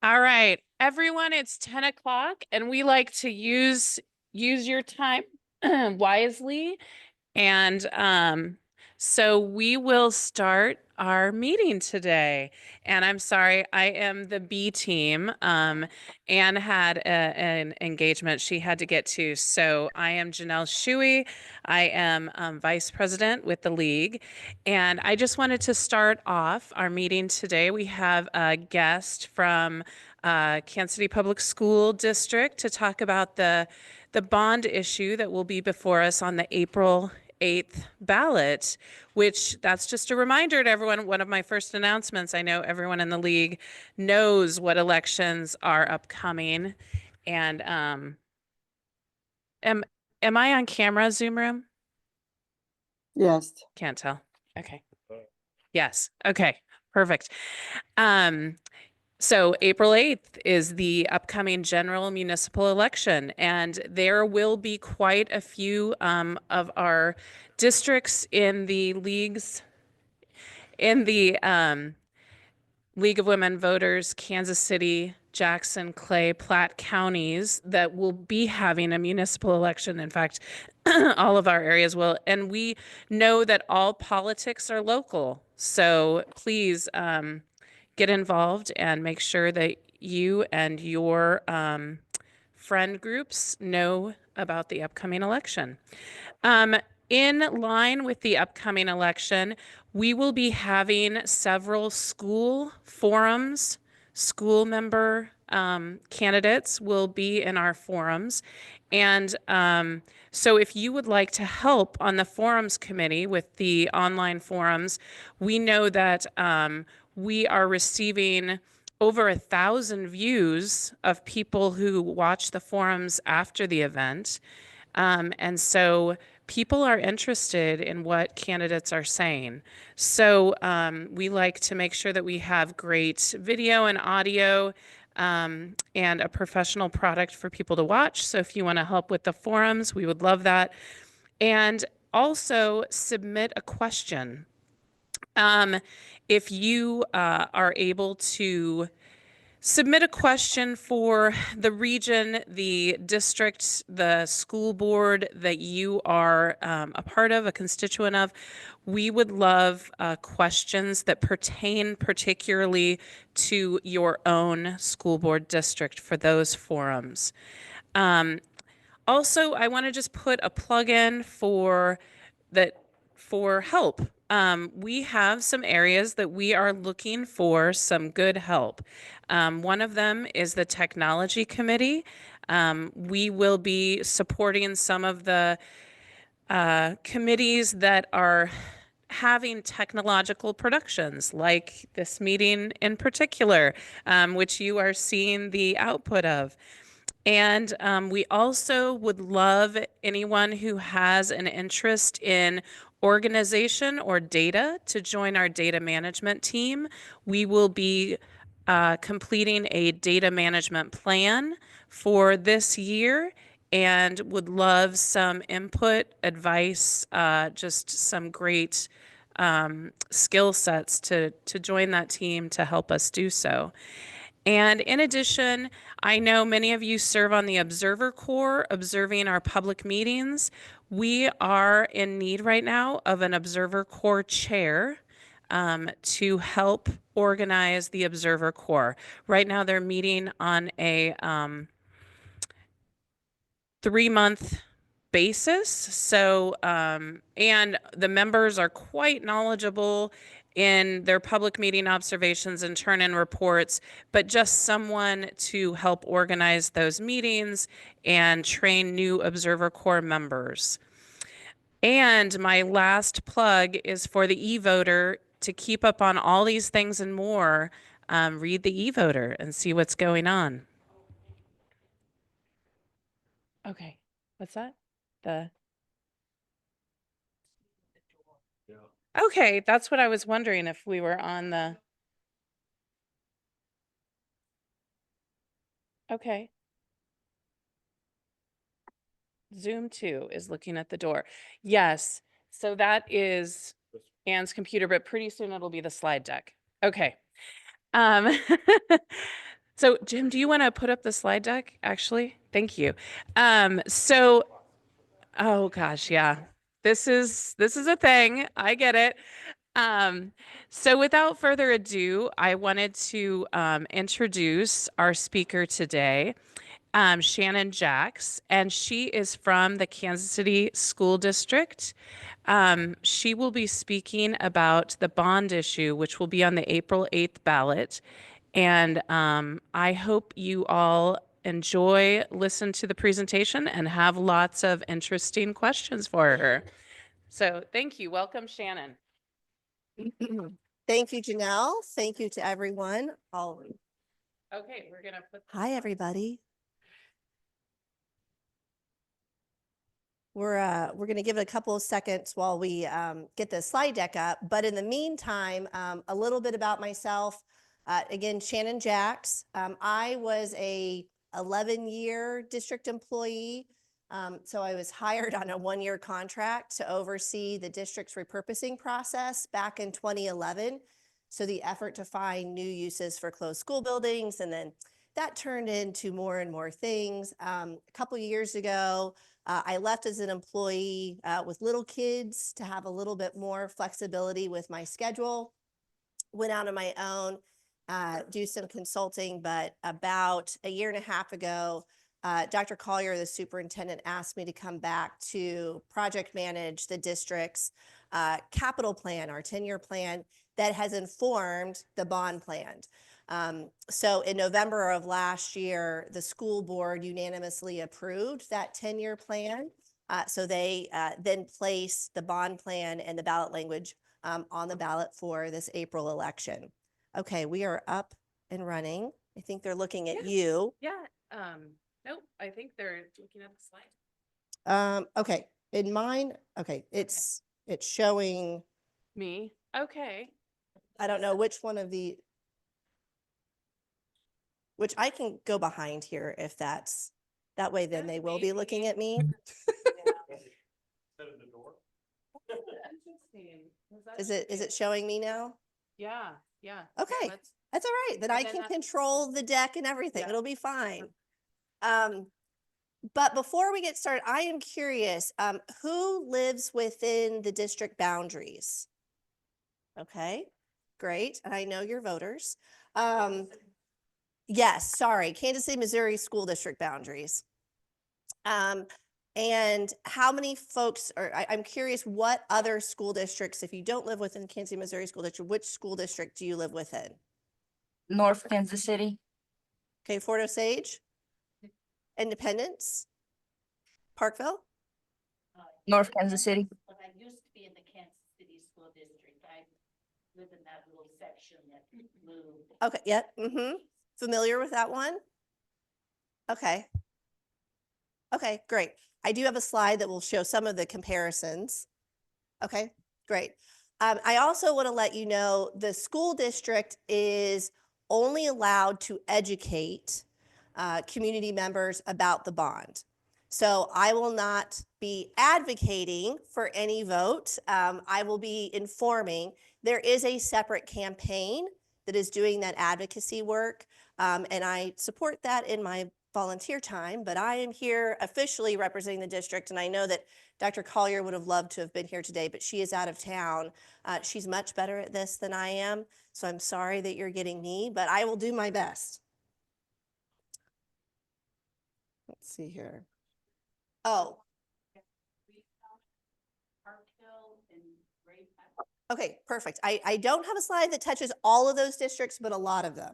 All right, everyone, it's 10 o'clock and we like to use your time wisely. And so we will start our meeting today. And I'm sorry, I am the B team. Anne had an engagement she had to get to. So I am Janelle Shuey. I am vice president with the league. And I just wanted to start off our meeting today. We have a guest from Kansas City Public School District to talk about the bond issue that will be before us on the April 8th ballot, which that's just a reminder to everyone. One of my first announcements. I know everyone in the league knows what elections are upcoming. And am am I on camera, Zoom room? Yes. Can't tell. Okay. Yes. Okay. Perfect. Um, So April 8th is the upcoming general municipal election, and there will be quite a few of our districts in the League of Women Voters, Kansas City, Jackson, Clay, Platte counties that will be having a municipal election. In fact, all of our areas will. And we know that all politics are local. So please get involved and make sure that you and your friend groups know about the upcoming election. Um, in line with the upcoming election, we will be having several school forums. School member candidates will be in our forums. And so if you would like to help on the forums committee with the online forums, we know that we are receiving over 1,000 views of people who watch the forums after the event. And so people are interested in what candidates are saying. So we like to make sure that we have great video and audio and a professional product for people to watch. So if you want to help with the forums, we would love that. And also submit a question. If you are able to submit a question for the region, the district, the school board that you are a part of, a constituent of. We would love questions that pertain particularly to your own school board district for those forums. Also, I want to just put a plug in for that for help. We have some areas that we are looking for some good help. One of them is the technology committee. We will be supporting some of the committees that are having technological productions, like this meeting in particular, which you are seeing the output of. And we also would love anyone who has an interest in organization or data to join our data management team. We will be completing a data management plan for this year and would love some input, advice, just some great skill sets to join that team to help us do so. And in addition, I know many of you serve on the Observer Corps, observing our public meetings. We are in need right now of an Observer Corps chair to help organize the Observer Corps. Right now, they're meeting on a 3-month basis. So, and the members are quite knowledgeable in their public meeting observations and turn in reports, but just someone to help organize those meetings and train new Observer Corps members. And my last plug is for the e-voter. To keep up on all these things and more, read the e-voter and see what's going on. Okay, what's that? The Okay, that's what I was wondering if we were on the. Okay. Zoom 2 is looking at the door. Yes, so that is Anne's computer, but pretty soon it'll be the slide deck. Okay. Um, So Jim, do you want to put up the slide deck, actually? Thank you. Oh gosh, yeah. This is a thing. I get it. Um, so without further ado, I wanted to introduce our speaker today, Shannon Jacks, and she is from the Kansas City School District. She will be speaking about the bond issue, which will be on the April 8th ballot. And I hope you all listen to the presentation, and have lots of interesting questions for her. So thank you. Welcome, Shannon. Thank you, Janelle. Thank you to everyone. Okay, we're gonna put. Hi, everybody. We're going to give it a couple of seconds while we get the slide deck up. But in the meantime, a little bit about myself. Again, Shannon Jacks. I was a 11-year district employee. So I was hired on a 1-year contract to oversee the district's repurposing process back in 2011. So the effort to find new uses for closed school buildings, and then that turned into more and more things. A couple years ago, I left as an employee with little kids to have a little bit more flexibility with my schedule. Went out on my own, do some consulting, but about a year and a half ago, Dr. Collier, the superintendent, asked me to come back to project manage the district's capital plan, our 10-year plan that has informed the bond plan. So in November of last year, the school board unanimously approved that 10-year plan. So they then placed the bond plan and the ballot language on the ballot for this April election. Okay, we are up and running. I think they're looking at you. Yeah. Nope. I think they're looking at the slide. Okay, in mine, okay, it's showing, Me. Okay. I don't know which one of the, which I can go behind here if that way then they will be looking at me. Interesting. Is it showing me now? Yeah. Yeah. Okay. That's all right. Then I can control the deck and everything. Yeah. It'll be fine. But before we get started, I am curious, who lives within the district boundaries? Okay, great. And I know your voters. Yes, sorry, Kansas City, Missouri school district boundaries. And how many folks I'm curious what other school districts, if you don't live within Kansas City, Missouri school district, which school district do you live within? North Kansas City. Okay, Fort Osage, Independence, Parkville. North Kansas City. When I used to be in the Kansas City School District, I lived in that little section that moved. Okay, yeah, familiar with that one? Okay. Okay, great. I do have a slide that will show some of the comparisons. Okay, great. I also want to let you know the school district is only allowed to educate community members about the bond. So I will not be advocating for any vote. I will be informing. There is a separate campaign that is doing that advocacy work, and I support that in my volunteer time, but I am here officially representing the district, and I know that Dr. Collier would have loved to have been here today, but she is out of town. She's much better at this than I am, so I'm sorry that you're getting me, but I will do my best. Let's see here. Oh. Okay, perfect. I don't have a slide that touches all of those districts, but a lot of them.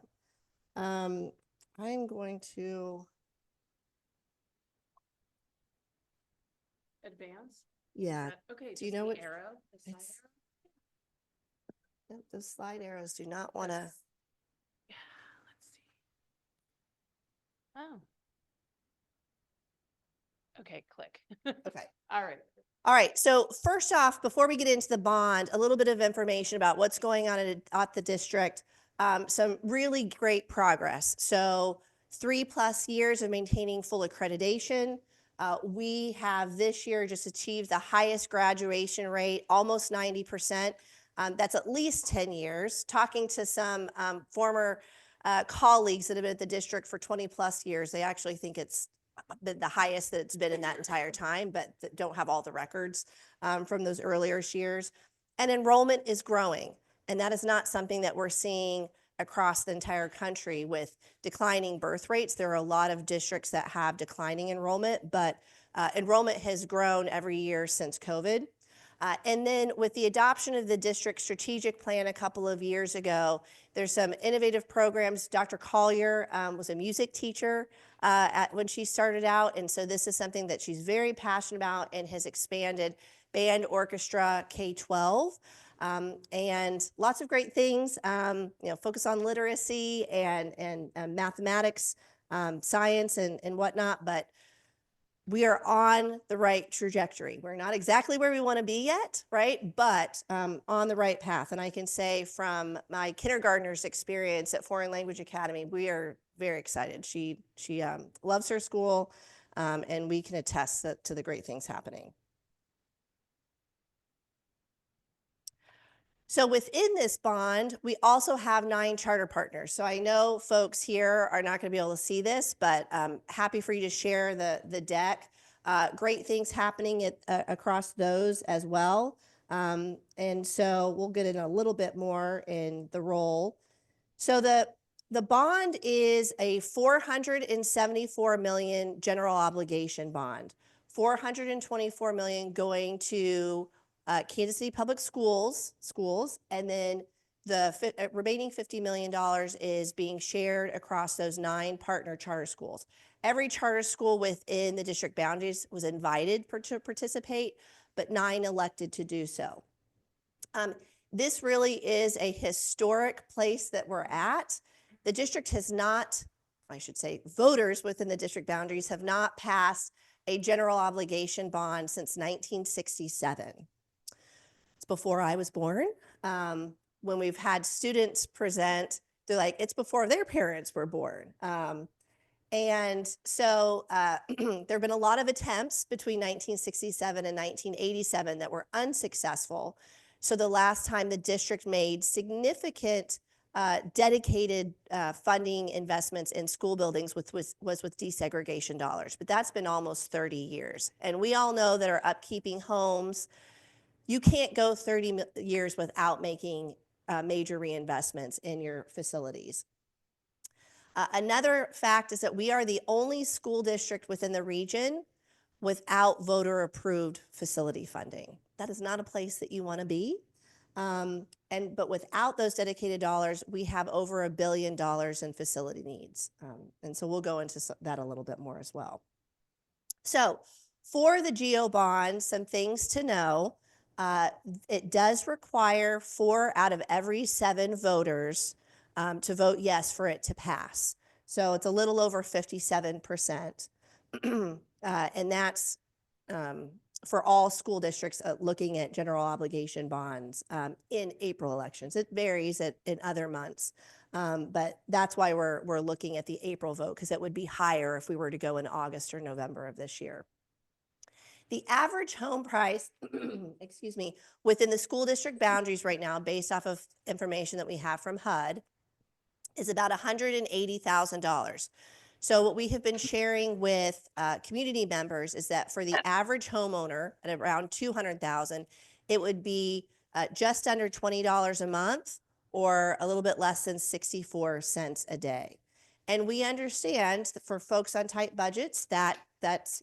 I'm going to Advance. Yeah. Okay. Do you know what arrow? The slide arrow? those slide arrows do not want to. Yeah. Let's see. Oh. Okay. Click. Okay. All right. All right. So first off, before we get into the bond, a little bit of information about what's going on at the district. Some really great progress. So 3+ years of maintaining full accreditation. We have this year just achieved the highest graduation rate, almost 90%. That's at least 10 years. Talking to some former colleagues that have been at the district for 20 plus years. They actually think it's been the highest that it's been in that entire time, but that don't have all the records from those earlier years. And enrollment is growing. And that is not something that we're seeing across the entire country with declining birth rates. There are a lot of districts that have declining enrollment, but enrollment has grown every year since COVID. And then with the adoption of the district strategic plan a couple of years ago, there's some innovative programs. Dr. Collier was a music teacher when she started out, and so this is something that she's very passionate about and has expanded band, orchestra, K-12, and lots of great things. Focus on literacy and mathematics, science, and whatnot, but we are on the right trajectory. We're not exactly where we want to be yet, right? But on the right path. And I can say from my kindergartner's experience at Foreign Language Academy, we are very excited. She loves her school, and we can attest to the great things happening. So within this bond, we also have 9 charter partners. So I know folks here are not going to be able to see this, but happy for you to share the deck. Great things happening across those as well. And so we'll get in a little bit more in the role. So the bond is a $474 million general obligation bond. $424 million going to Kansas City Public Schools, and then the remaining $50 million is being shared across those 9 partner charter schools. Every charter school within the district boundaries was invited to participate, but 9 elected to do so. This really is a historic place that we're at. The district has not, I should say, voters within the district boundaries have not passed a general obligation bond since 1967. It's before I was born. When we've had students present, they're like, it's before their parents were born. And so there have been a lot of attempts between 1967 and 1987 that were unsuccessful. So the last time the district made significant dedicated funding investments in school buildings was with desegregation dollars. But that's been almost 30 years. And we all know that our upkeeping homes, you can't go 30 years without making major reinvestments in your facilities. Another fact is that we are the only school district within the region without voter-approved facility funding. That is not a place that you want to be. But without those dedicated dollars, we have over $1 billion in facility needs. And so we'll go into that a little bit more as well. So for the GO bond, some things to know. It does require 4 out of every 7 voters to vote yes for it to pass. So it's a little over 57%. And that's for all school districts looking at general obligation bonds in April elections. It varies in other months, but that's why we're looking at the April vote, because it would be higher if we were to go in August or November of this year. The average home price, excuse me, within the school district boundaries right now, based off of information that we have from HUD, is about $180,000. So what we have been sharing with community members is that for the average homeowner at around $200,000, it would be just under $20 a month, or a little bit less than 64 cents a day. And we understand that for folks on tight budgets, that's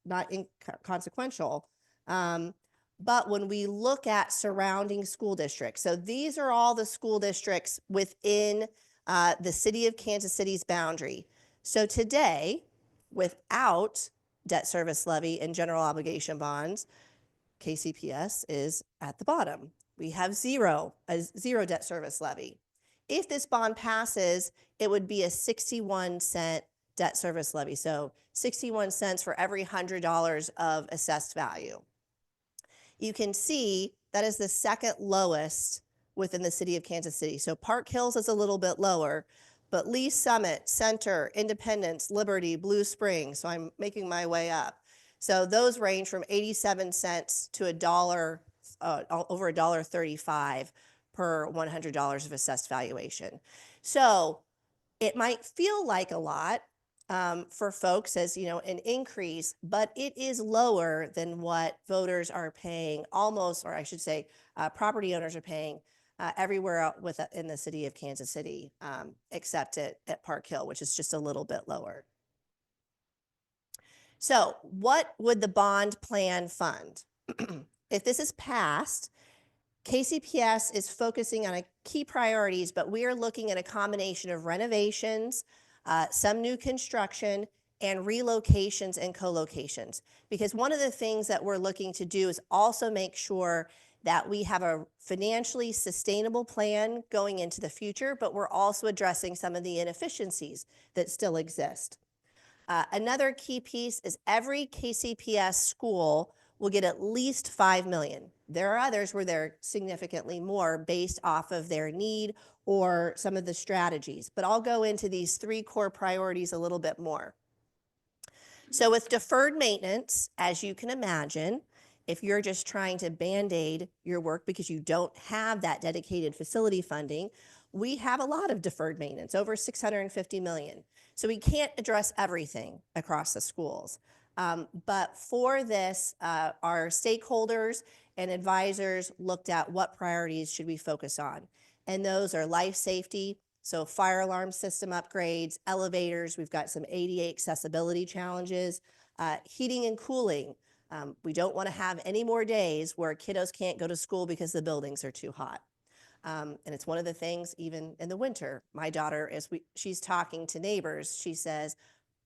not inconsequential. But when we look at surrounding school districts, so these are all the school districts within the city of Kansas City's boundary. So today, without debt service levy and general obligation bonds, KCPS is at the bottom. We have zero debt service levy. If this bond passes, it would be a 61-cent debt service levy. So 61 cents for every $100 of assessed value. You can see that is the second lowest within the city of Kansas City. So Park Hills is a little bit lower, but Lee Summit, Center, Independence, Liberty, Blue Springs, so I'm making my way up. So those range from 87 cents to $1, over $1.35 per $100 of assessed valuation. So It might feel like a lot for folks as, an increase, but it is lower than what voters are paying almost, or I should say, property owners are paying everywhere in the city of Kansas City, except at Park Hill, which is just a little bit lower. So what would the bond plan fund? If this is passed, KCPS is focusing on key priorities, but we are looking at a combination of renovations, some new construction, and relocations and co-locations. Because one of the things that we're looking to do is also make sure that we have a financially sustainable plan going into the future, but we're also addressing some of the inefficiencies that still exist. Another key piece is every KCPS school will get at least $5 million. There are others where they're significantly more based off of their need or some of the strategies, but I'll go into these 3 core priorities a little bit more. So with deferred maintenance, as you can imagine, if you're just trying to Band-Aid your work because you don't have that dedicated facility funding, we have a lot of deferred maintenance, over $650 million. So we can't address everything across the schools. But for this, our stakeholders and advisors looked at what priorities should we focus on. And those are life safety, so fire alarm system upgrades, elevators, we've got some ADA accessibility challenges, heating and cooling. We don't want to have any more days where kiddos can't go to school because the buildings are too hot. And it's one of the things, even in the winter, my daughter, she's talking to neighbors, she says,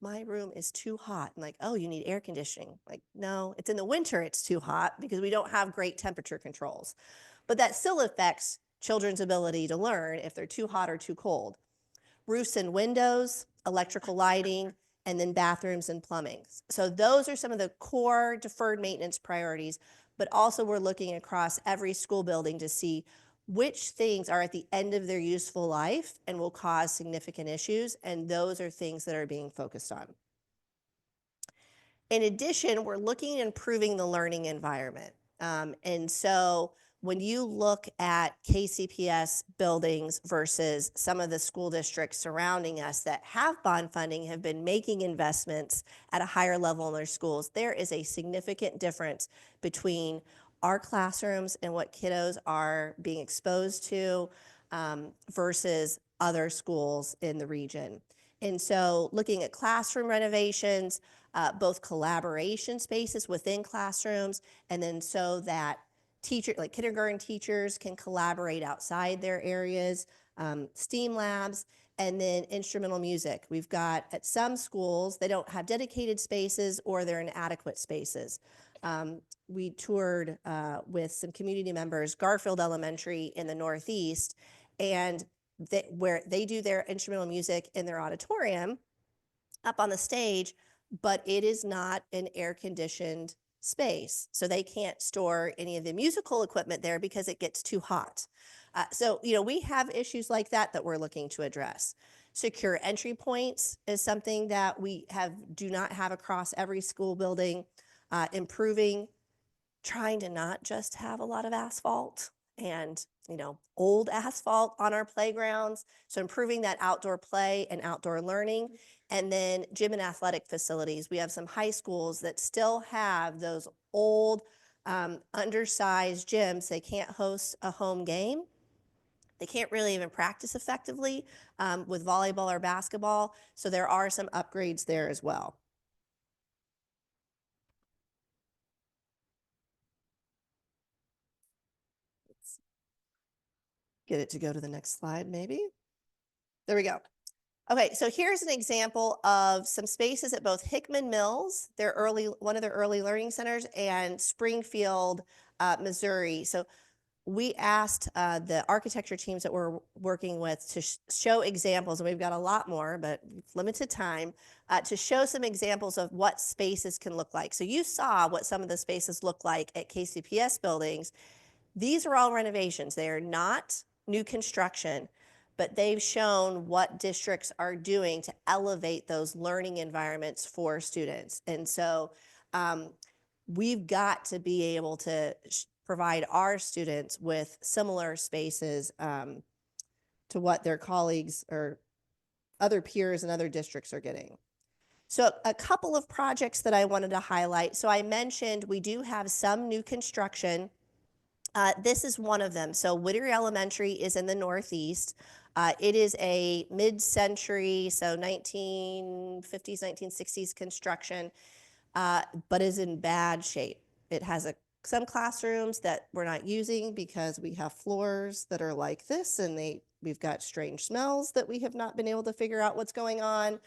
my room is too hot. I'm like, oh, you need air conditioning. Like, no, it's in the winter it's too hot because we don't have great temperature controls. But that still affects children's ability to learn if they're too hot or too cold. Roofs and windows, electrical lighting, and then bathrooms and plumbing. So those are some of the core deferred maintenance priorities, but also we're looking across every school building to see which things are at the end of their useful life and will cause significant issues, and those are things that are being focused on. In addition, we're looking at improving the learning environment. And so when you look at KCPS buildings versus some of the school districts surrounding us that have bond funding, have been making investments at a higher level in their schools, there is a significant difference between our classrooms and what kiddos are being exposed to versus other schools in the region. And so looking at classroom renovations, both collaboration spaces within classrooms, and then so that like kindergarten teachers can collaborate outside their areas, STEAM labs, and then instrumental music. We've got, at some schools, they don't have dedicated spaces or they're inadequate spaces. We toured with some community members, Garfield Elementary in the Northeast, and where they do their instrumental music in their auditorium up on the stage, but it is not an air-conditioned space. So they can't store any of the musical equipment there because it gets too hot. So, we have issues like that we're looking to address. Secure entry points is something that we do not have across every school building. Improving, trying to not just have a lot of asphalt and, old asphalt on our playgrounds. So improving that outdoor play and outdoor learning. And then gym and athletic facilities. We have some high schools that still have those old, undersized gyms. They can't host a home game. They can't really even practice effectively with volleyball or basketball. So there are some upgrades there as well. Let's get it to go to the next slide, maybe. There we go. Okay, so here's an example of some spaces at both Hickman Mills, one of their early learning centers, and Springfield, Missouri. So we asked the architecture teams that we're working with to show examples, and we've got a lot more, but limited time, to show some examples of what spaces can look like. So you saw what some of the spaces look like at KCPS buildings. These are all renovations. They are not new construction, but they've shown what districts are doing to elevate those learning environments for students. And so we've got to be able to provide our students with similar spaces to what their colleagues other peers and other districts are getting. So a couple of projects that I wanted to highlight. So I mentioned we do have some new construction. This is one of them. So Whittier Elementary is in the Northeast. It is a mid-century, so 1950s, 1960s construction, but is in bad shape. It has some classrooms that we're not using because we have floors that are like this, and we've got strange smells that we have not been able to figure out what's going on.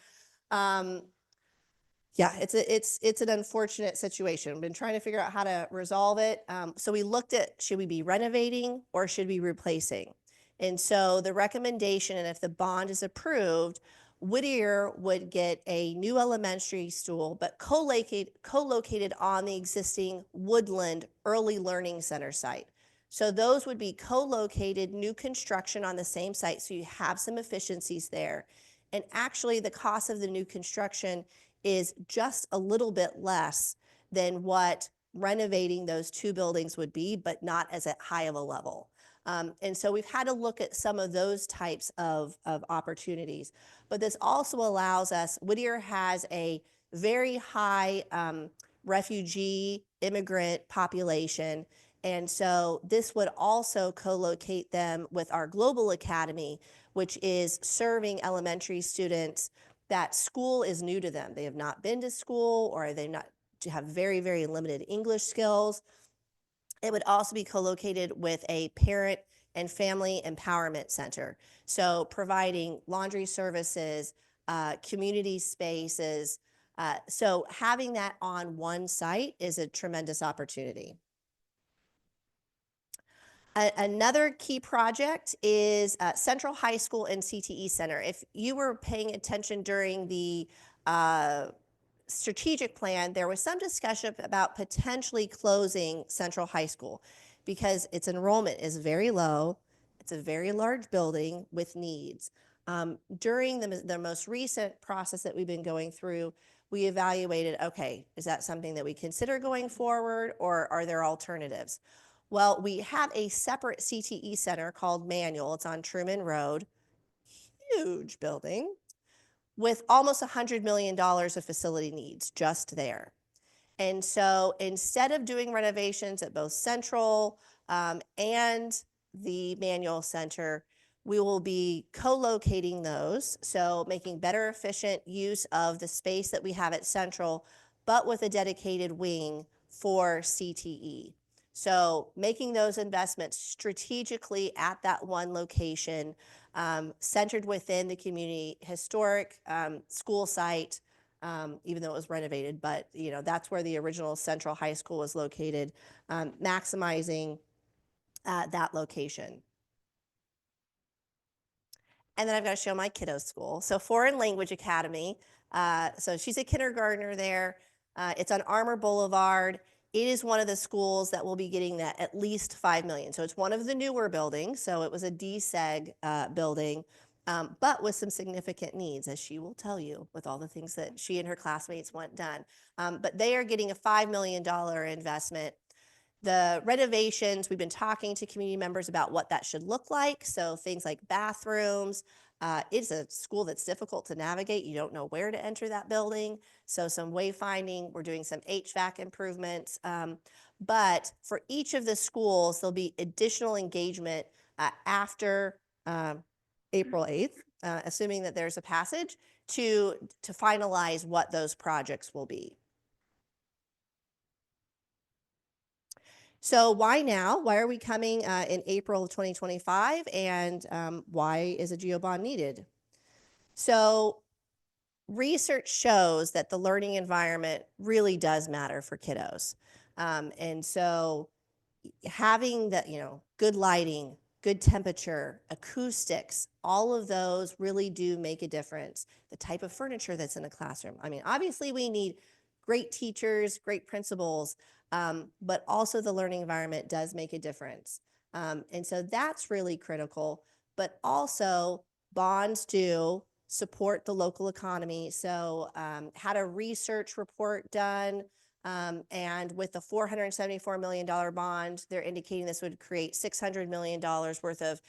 Yeah, it's an unfortunate situation. We've been trying to figure out how to resolve it. So we looked at, should we be renovating or should we be replacing? And so the recommendation, and if the bond is approved, Whittier would get a new elementary school, but co-located on the existing Woodland Early Learning Center site. So those would be co-located new construction on the same site, so you have some efficiencies there. And actually, the cost of the new construction is just a little bit less than what renovating those two buildings would be, but not as high of a level. And so we've had to look at some of those types of opportunities. But this also allows us, Whittier has a very high refugee immigrant population. And so this would also co-locate them with our Global Academy, which is serving elementary students that school is new to them. They have not been to school, or they have very, very limited English skills. It would also be co-located with a parent and family empowerment center. So providing laundry services, community spaces. So having that on one site is a tremendous opportunity. Another key project is Central High School and CTE Center. If you were paying attention during the strategic plan, there was some discussion about potentially closing Central High School because its enrollment is very low. It's a very large building with needs. During the most recent process that we've been going through, we evaluated, okay, is that something that we consider going forward, or are there alternatives? Well, we have a separate CTE center called Manual. It's on Truman Road, huge building with almost $100 million of facility needs just there. And so instead of doing renovations at both Central and the Manual Center, we will be co-locating those, so making better efficient use of the space that we have at Central, but with a dedicated wing for CTE. So making those investments strategically at that one location, centered within the community, historic school site, even though it was renovated, but that's where the original Central High School was located, maximizing that location. And then I've got to show my kiddo's school. So Foreign Language Academy. So she's a kindergartner there. It's on Armour Boulevard. It is one of the schools that will be getting that at least $5 million. So it's one of the newer buildings. So it was a DSEG building, but with some significant needs, as she will tell you, with all the things that she and her classmates want done. But they are getting a $5 million investment. The renovations, we've been talking to community members about what that should look like. So things like bathrooms. It's a school that's difficult to navigate. You don't know where to enter that building. So some wayfinding, we're doing some HVAC improvements. But for each of the schools, there'll be additional engagement after April 8th, assuming that there's a passage, to finalize what those projects will be. So why now? Why are we coming in April of 2025? And why is a GEO-bond needed? So research shows that the learning environment really does matter for kiddos. And so having that, good lighting, good temperature, acoustics, all of those really do make a difference. The type of furniture that's in the classroom. I mean, obviously we need great teachers, great principals, but also the learning environment does make a difference. And so that's really critical, but also bonds do support the local economy. So had a research report done, and with the $474 million bond, they're indicating this would create $600 million worth of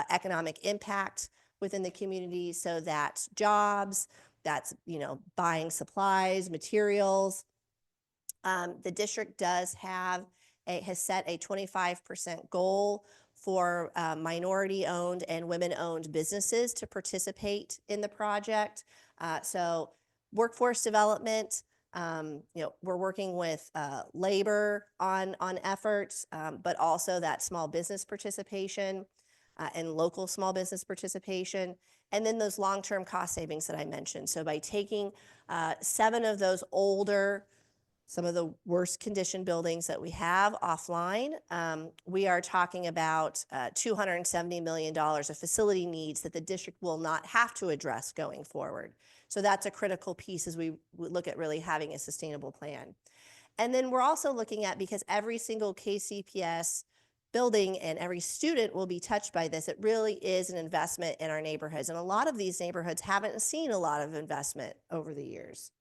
economic impact within the community. So that's jobs, that's, buying supplies, materials. The district has set a 25% goal for minority-owned and women-owned businesses to participate in the project. So workforce development, we're working with labor on efforts, but also that small business participation and local small business participation. And then those long-term cost savings that I mentioned. So by taking 7 of those older, some of the worst condition buildings that we have offline, we are talking about $270 million of facility needs that the district will not have to address going forward. So that's a critical piece as we look at really having a sustainable plan. And then we're also looking at, because every single KCPS building and every student will be touched by this, it really is an investment in our neighborhoods. And a lot of these neighborhoods haven't seen a lot of investment over the years.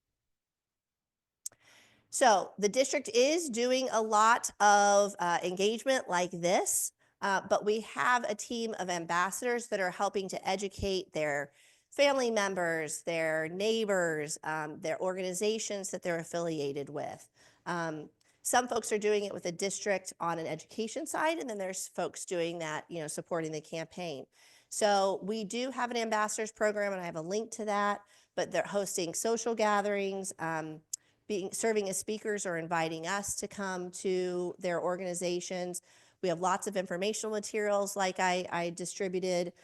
So the district is doing a lot of engagement like this, but we have a team of ambassadors that are helping to educate their family members, their neighbors, their organizations that they're affiliated with. Some folks are doing it with the district on an education side, and then there's folks doing that, supporting the campaign. So we do have an ambassadors program, and I have a link to that, but they're hosting social gatherings, serving as speakers or inviting us to come to their organizations. We have lots of informational materials like I distributed.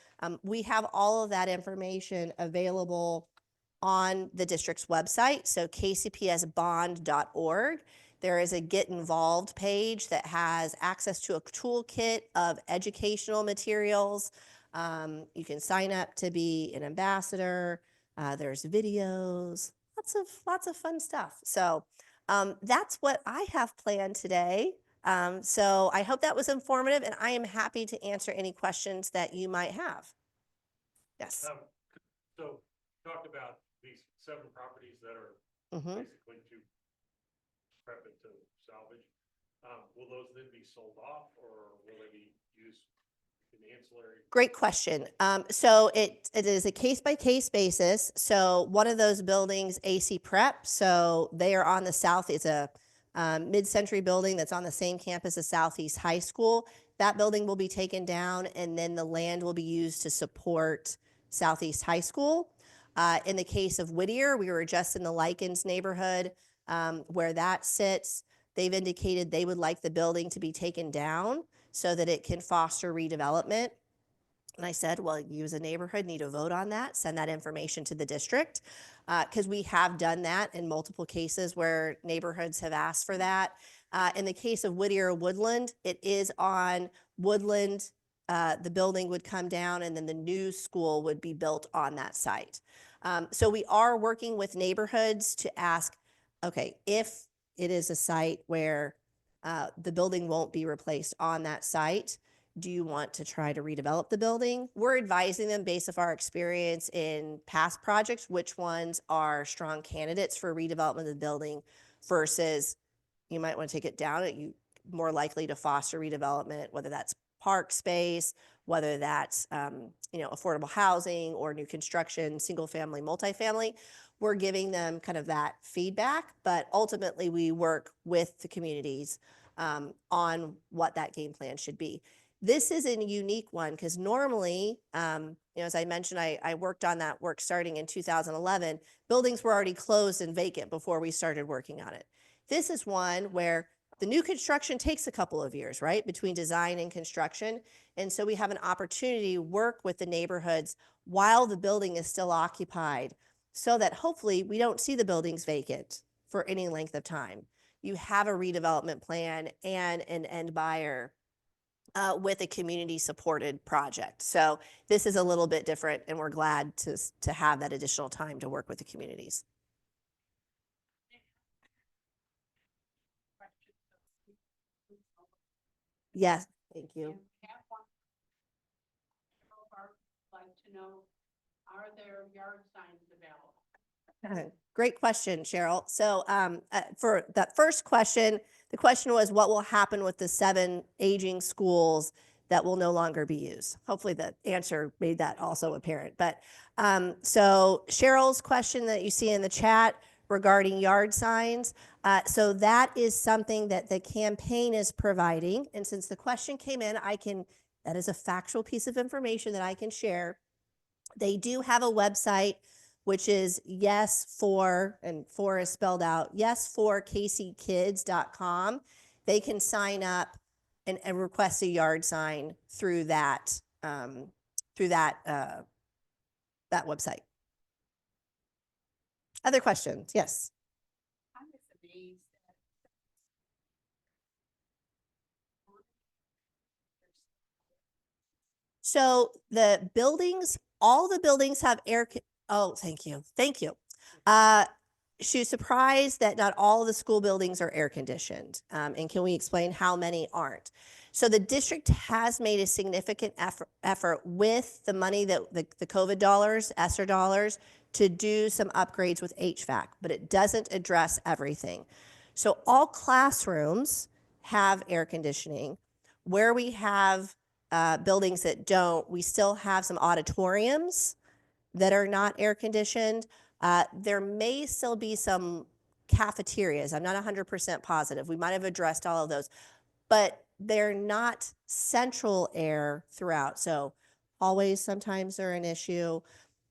We have all of that information available on the district's website, so kcpsbond.org. There is a Get Involved page that has access to a toolkit of educational materials. You can sign up to be an ambassador. There's videos, lots of fun stuff. So that's what I have planned today. So I hope that was informative, and I am happy to answer any questions that you might have. Yes. So you talked about these 7 properties that are Mhm. basically to prep it to salvage. Will those then be sold off, or will they be used in ancillary? Great question. So it is a case-by-case basis. So one of those buildings, AC Prep, so they are on the south. It's a mid-century building that's on the same campus as Southeast High School. That building will be taken down, and then the land will be used to support Southeast High School. In the case of Whittier, we were just in the Likens neighborhood where that sits. They've indicated they would like the building to be taken down so that it can foster redevelopment. And I said, well, you as a neighborhood need to vote on that, send that information to the district, because we have done that in multiple cases where neighborhoods have asked for that. In the case of Whittier Woodland, it is on Woodland. The building would come down, and then the new school would be built on that site. So we are working with neighborhoods to ask, okay, if it is a site where the building won't be replaced on that site, do you want to try to redevelop the building? We're advising them based off our experience in past projects, which ones are strong candidates for redevelopment of the building versus you might want to take it down. You more likely to foster redevelopment, whether that's park space, whether that's affordable housing or new construction, single family, multifamily. We're giving them kind of that feedback, but ultimately we work with the communities on what that game plan should be. This is a unique one because normally, as I mentioned, I worked on that work starting in 2011. Buildings were already closed and vacant before we started working on it. This is one where the new construction takes a couple of years, right, between design and construction. And so we have an opportunity to work with the neighborhoods while the building is still occupied so that hopefully we don't see the buildings vacant for any length of time. You have a redevelopment plan and an end buyer with a community-supported project. So this is a little bit different, and we're glad to have that additional time to work with the communities. Yes, thank you. Like to know, are there yard signs available? Great question, Cheryl. So for that first question, the question was what will happen with the 7 aging schools that will no longer be used. Hopefully the answer made that also apparent. But so Cheryl's question that you see in the chat regarding yard signs, so that is something that the campaign is providing. And since the question came in, that is a factual piece of information that I can share. They do have a website, which is yes for, and for is spelled out, yesforkckids.com. They can sign up and request a yard sign through that that website. Other questions? Yes. I'm just amazed at So the buildings, all the buildings have oh, thank you. Thank you. She was surprised that not all of the school buildings are air conditioned. And can we explain how many aren't? So the district has made a significant effort with the money that the COVID dollars, ESSER dollars, to do some upgrades with HVAC, but it doesn't address everything. So all classrooms have air conditioning. Where we have buildings that don't, we still have some auditoriums that are not air conditioned. There may still be some cafeterias. I'm not 100% positive. We might have addressed all of those, but they're not central air throughout. So hallways sometimes are an issue,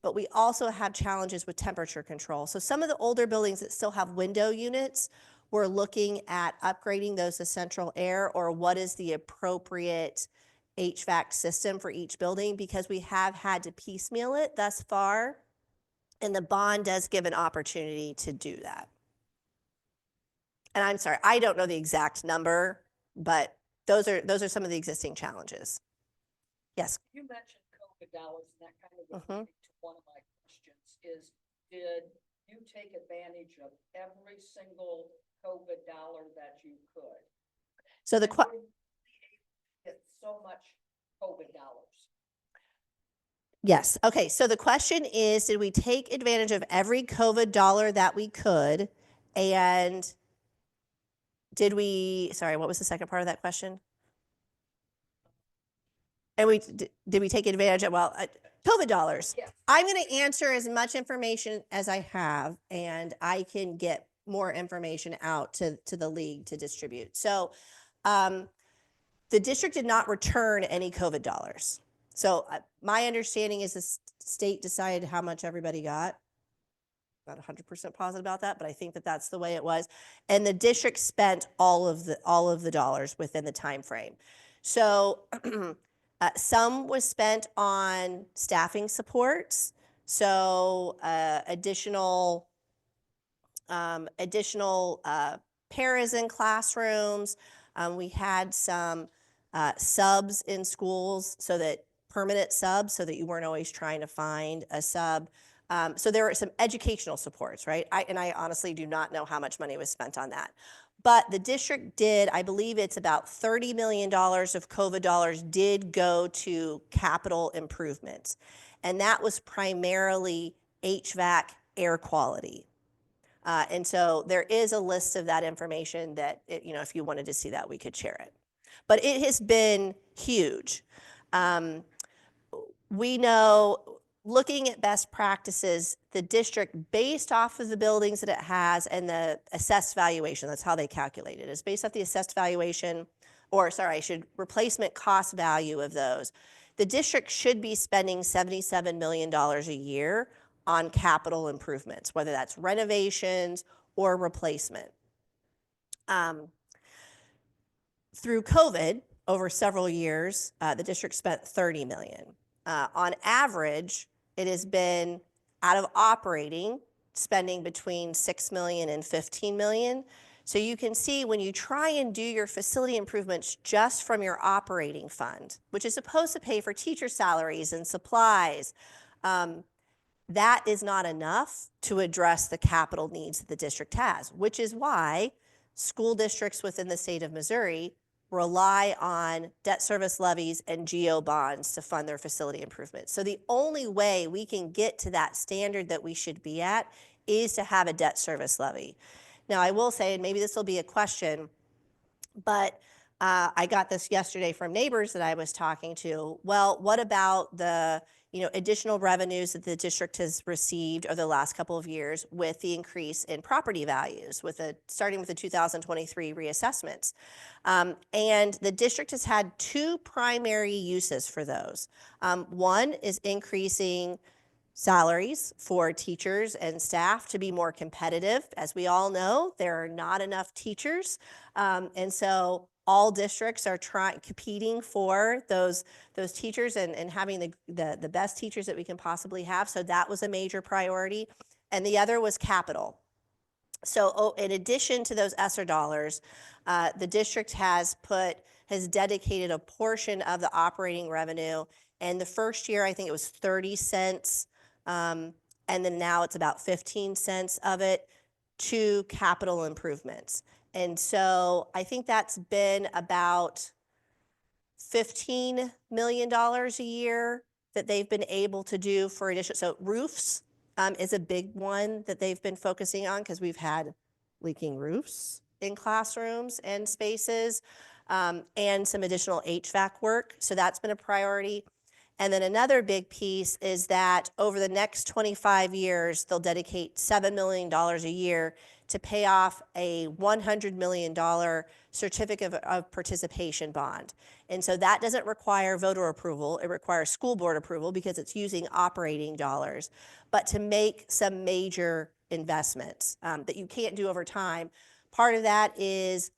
but we also have challenges with temperature control. So some of the older buildings that still have window units, we're looking at upgrading those to central air, or what is the appropriate HVAC system for each building, because we have had to piecemeal it thus far, and the bond does give an opportunity to do that. And I'm sorry, I don't know the exact number, but those are some of the existing challenges. Yes. You mentioned COVID dollars, and that kind of goes Mhm. to one of my questions is, did you take advantage of every single COVID dollar that you could? So the And were you able to get so much COVID dollars? Yes. Okay. So the question is, did we take advantage of every COVID dollar that we could? And sorry, what was the second part of that question? And did we take advantage of, COVID dollars? Yes. I'm going to answer as much information as I have, and I can get more information out to the league to distribute. So the district did not return any COVID dollars. So my understanding is the state decided how much everybody got. Not 100% positive about that, but I think that that's the way it was. And the district spent all of the dollars within the time frame. So some was spent on staffing supports. So additional paras in classrooms. We had some subs in schools, so that permanent subs, so that you weren't always trying to find a sub. So there were some educational supports, right? I honestly do not know how much money was spent on that. But the district did, I believe it's about $30 million of COVID dollars did go to capital improvements. And that was primarily HVAC air quality. And so there is a list of that information that, if you wanted to see that, we could share it. But it has been huge. We know, looking at best practices, the district, based off of the buildings that it has and the assessed valuation, that's how they calculate it, is based off the assessed valuation, replacement cost value of those. The district should be spending $77 million a year on capital improvements, whether that's renovations or replacement. Through COVID, over several years, the district spent $30 million. On average, it has been out of operating, spending between $6 million and $15 million. So you can see, when you try and do your facility improvements just from your operating fund, which is supposed to pay for teacher salaries and supplies, that is not enough to address the capital needs that the district has, which is why school districts within the state of Missouri rely on debt service levies and GO bonds to fund their facility improvements. So the only way we can get to that standard that we should be at is to have a debt service levy. Now, I will say, and maybe this will be a question, but I got this yesterday from neighbors that I was talking to. Well, what about the additional revenues that the district has received over the last couple of years with the increase in property values, starting with the 2023 reassessments? And the district has had two primary uses for those. One is increasing salaries for teachers and staff to be more competitive. As we all know, there are not enough teachers. And so all districts are competing for those teachers and having the best teachers that we can possibly have. So that was a major priority. And the other was capital. So in addition to those ESSER dollars, the district has dedicated a portion of the operating revenue. And the first year, I think it was 30 cents. And then now it's about 15 cents of it to capital improvements. And so I think that's been about $15 million a year that they've been able to do for additional. So roofs is a big one that they've been focusing on because we've had leaking roofs in classrooms and spaces, and some additional HVAC work. So that's been a priority. And then another big piece is that over the next 25 years, they'll dedicate $7 million a year to pay off a $100 million certificate of participation bond. And so that doesn't require voter approval. It requires school board approval because it's using operating dollars, but to make some major investments that you can't do over time. Part of that is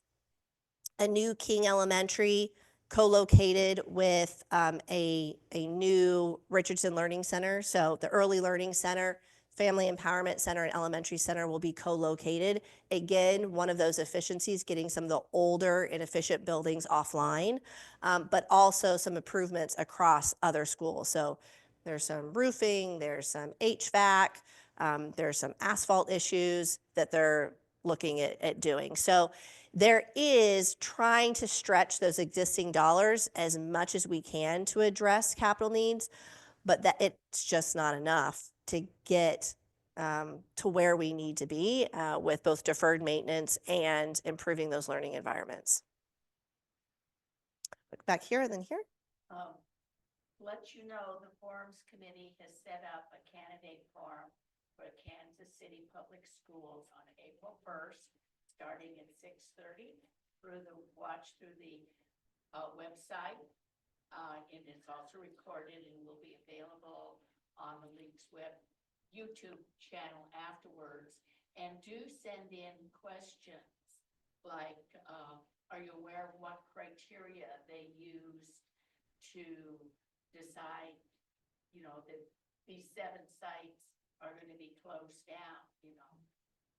a new King Elementary co-located with a new Richardson Learning Center. So the Early Learning Center, Family Empowerment Center, and Elementary Center will be co-located. Again, one of those efficiencies, getting some of the older inefficient buildings offline, but also some improvements across other schools. So there's some roofing, there's some HVAC, there's some asphalt issues that they're looking at doing. So there is trying to stretch those existing dollars as much as we can to address capital needs, but that it's just not enough to get to where we need to be with both deferred maintenance and improving those learning environments. Look back here and then here. Let you know, the Forums Committee has set up a candidate forum for Kansas City Public Schools on April 1st. Starting at 6:30 through the website. And it's also recorded and will be available on the League's YouTube channel afterwards. And do send in questions like, are you aware of what criteria they use to decide, that these 7 sites are going to be closed down,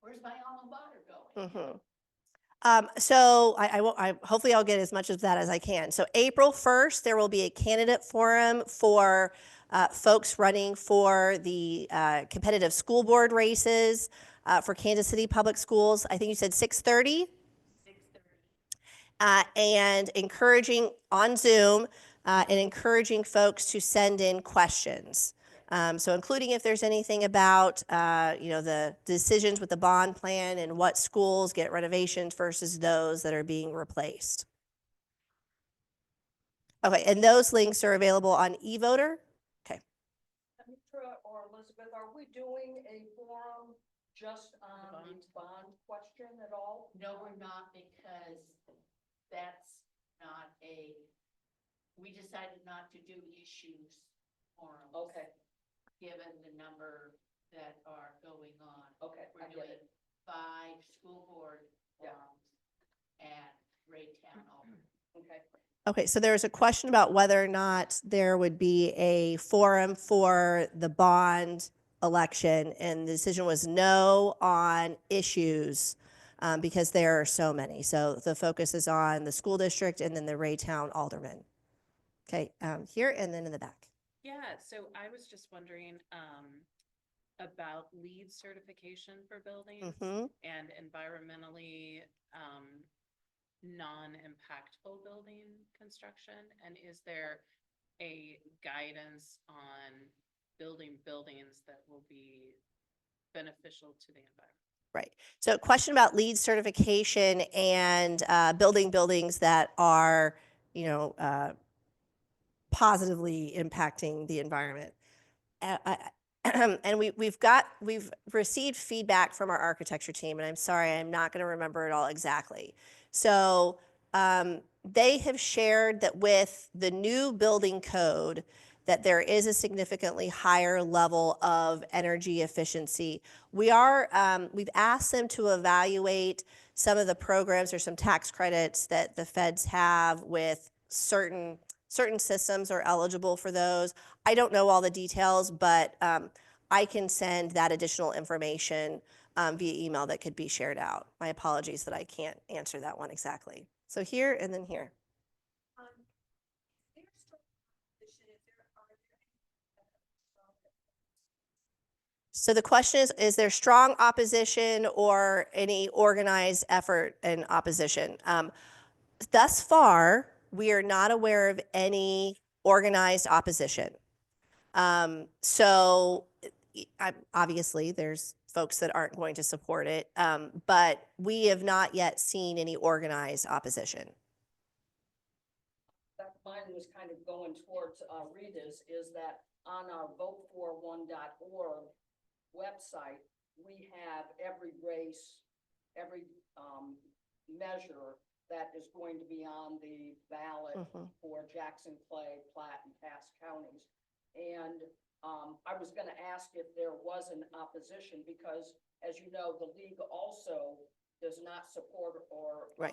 Where's my alma mater going? Mm-hmm. So I hopefully I'll get as much of that as I can. So April 1st, there will be a candidate forum for folks running for the competitive school board races for Kansas City Public Schools. I think you said 6:30? 6:30. And encouraging on Zoom and encouraging folks to send in questions. So including if there's anything about, the decisions with the bond plan and what schools get renovations versus those that are being replaced. Okay, and those links are available on eVoter. Okay. Mitra or Elizabeth, are we doing a forum just on the bond question at all? No, we're not, because that's not we decided not to do issues forums. Okay, Given the number that are going on. okay, I We're get doing it. 5 school board forums at Raytown Alderman. Okay. Okay, so there's a question about whether or not there would be a forum for the bond election, and the decision was no on issues because there are so many. So the focus is on the school district and then the Raytown Alderman. Okay, here and then in the back. Yeah, so I was just wondering about LEED certification for buildings Mhm. and environmentally non-impactful building construction. And is there a guidance on building buildings that will be beneficial to the environment? Right. So question about LEED certification and building buildings that are, positively impacting the environment. And we've received feedback from our architecture team, and I'm sorry, I'm not going to remember it all exactly. So they have shared that with the new building code, that there is a significantly higher level of energy efficiency. We've asked them to evaluate some of the programs or some tax credits that the feds have with certain systems are eligible for those. I don't know all the details, but I can send that additional information via email that could be shared out. My apologies that I can't answer that one exactly. So here and then here. So the question is there strong opposition or any organized effort in opposition? Thus far, we are not aware of any organized opposition. Obviously, there's folks that aren't going to support it, but we have not yet seen any organized opposition. That mine was kind of going towards Rita's, is that on our votefor1.org website, we have every race, every measure that is going to be on the ballot for Jackson, Clay, Platte, and Cass counties. And I was going to ask if there was an opposition because, as you know, the league also does not support or Right.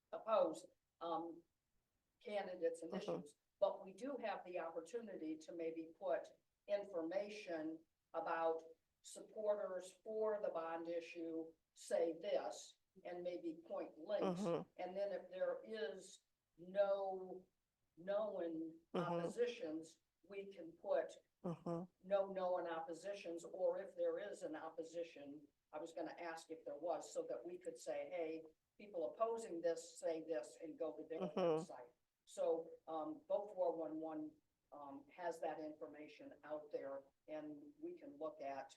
Oppose candidates and issues. But we do have the opportunity to maybe put information about supporters for the bond issue say this, and maybe point links. And then if there is no known oppositions, we can put no known oppositions, or if there is an opposition, I was going to ask if there was, so that we could say, hey, people opposing this say this, and go to their website. So Vote 411 has that information out there, and we can look at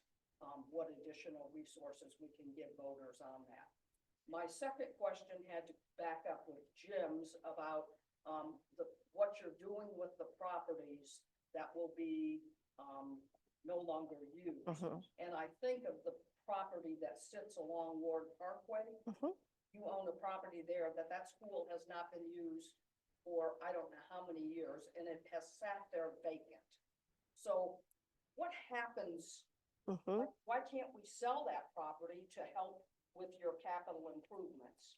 what additional resources we can give voters on that. My second question had to back up with Jim's about what you're doing with the properties that will be no longer used. And I think of the property that sits along Ward Parkway. You own a property there that school has not been used for I don't know how many years, and it has sat there vacant. So what happens? Why can't we sell that property to help with your capital improvements?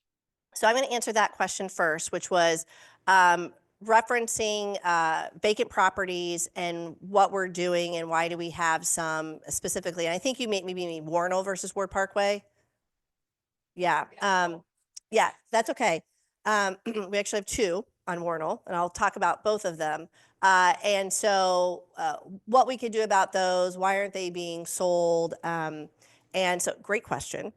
So I'm going to answer that question first, which was referencing vacant properties and what we're doing and why do we have some specifically. And I think you maybe mean Warnell versus Ward Parkway. Yeah. Yeah, that's okay. We actually have two on Warnell, and I'll talk about both of them. And so what we could do about those, why aren't they being sold? And so great question.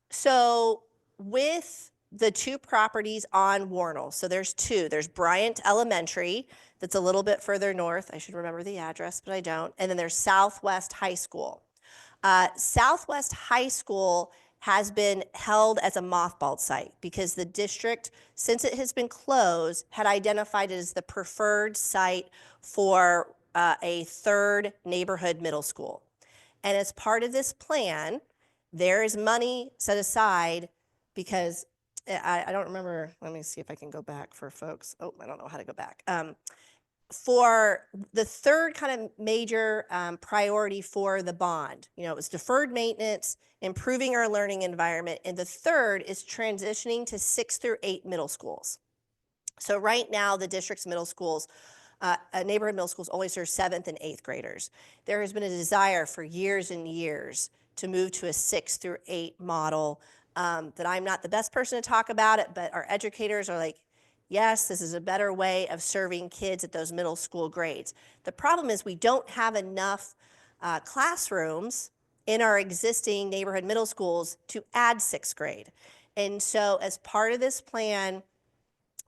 So with the two properties on Warnell, so there's two. There's Bryant Elementary, that's a little bit further north. I should remember the address, but I don't. And then there's Southwest High School. Southwest High School has been held as a mothballed site because the district, since it has been closed, had identified it as the preferred site for a third neighborhood middle school. And as part of this plan, there is money set aside because I don't remember. Let me see if I can go back for folks. Oh, I don't know how to go back. For the third kind of major priority for the bond, it was deferred maintenance, improving our learning environment, and the third is transitioning to 6 through 8 middle schools. So right now, the district's middle schools, neighborhood middle schools only serve 7th and 8th graders. There has been a desire for years and years to move to a 6 through 8 model that I'm not the best person to talk about it, but our educators are like, yes, this is a better way of serving kids at those middle school grades. The problem is we don't have enough classrooms in our existing neighborhood middle schools to add 6th grade. And so as part of this plan,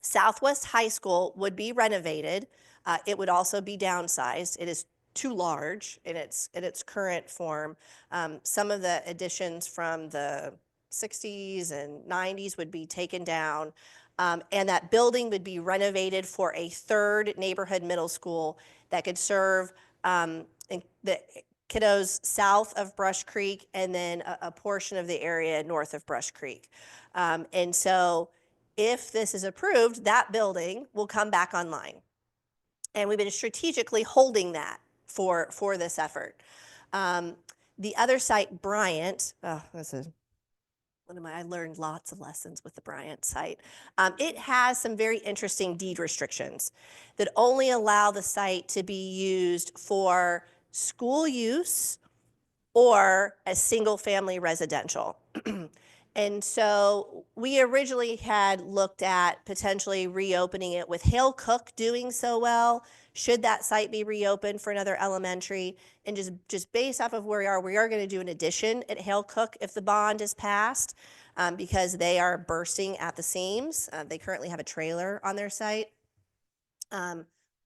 Southwest High School would be renovated. It would also be downsized. It is too large in its current form. Some of the additions from the 60s and 90s would be taken down, and that building would be renovated for a third neighborhood middle school that could serve the kiddos south of Brush Creek and then a portion of the area north of Brush Creek. And so if this is approved, that building will come back online. And we've been strategically holding that for this effort. The other site, Bryant, this is I learned lots of lessons with the Bryant site. It has some very interesting deed restrictions that only allow the site to be used for school use or as single-family residential. And so we originally had looked at potentially reopening it with Hale Cook doing so well. Should that site be reopened for another elementary? And just based off of where we are going to do an addition at Hale Cook if the bond is passed, because they are bursting at the seams. They currently have a trailer on their site,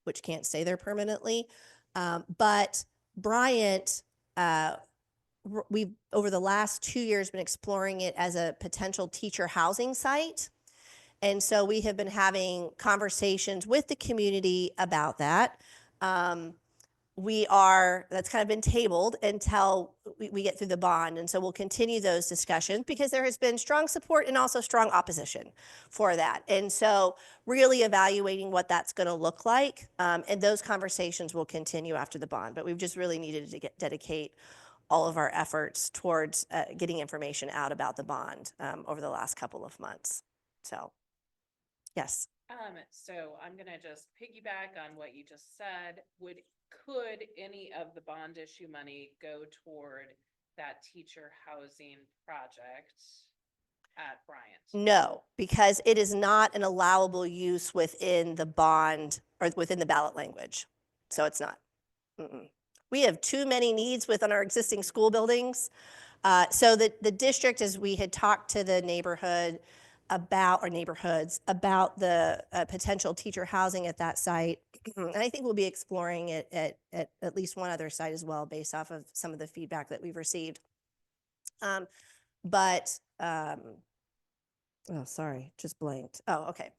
which can't stay there permanently. But Bryant, we've over the last 2 years been exploring it as a potential teacher housing site. And so we have been having conversations with the community about that. That's kind of been tabled until we get through the bond. And so we'll continue those discussions because there has been strong support and also strong opposition for that. And so really evaluating what that's going to look like. And those conversations will continue after the bond. But we've just really needed to dedicate all of our efforts towards getting information out about the bond over the last couple of months. So, yes. So I'm gonna just piggyback on what you just said. Could any of the bond issue money go toward that teacher housing project at Bryant? No, because it is not an allowable use within the bond or within the ballot language. So it's not. Mm-mm. We have too many needs within our existing school buildings. So the district, as we had talked to the neighborhoods about the potential teacher housing at that site, and I think we'll be exploring it at least one other site as well, based off of some of the feedback that we've received. Oh, sorry, just blanked. Oh, okay.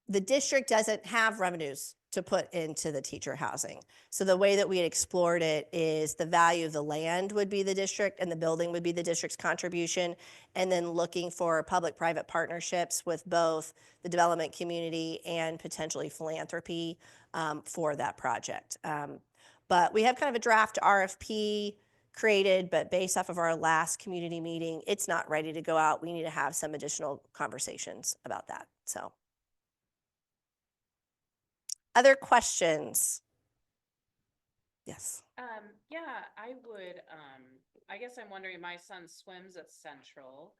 The district doesn't have revenues to put into the teacher housing. So the way that we had explored it is the value of the land would be the district and the building would be the district's contribution, and then looking for public-private partnerships with both the development community and potentially philanthropy for that project. But we have kind of a draft RFP created, but based off of our last community meeting, it's not ready to go out. We need to have some additional conversations about that, so. Other questions? Yes. Yeah, I would, I guess I'm wondering, my son swims at Central.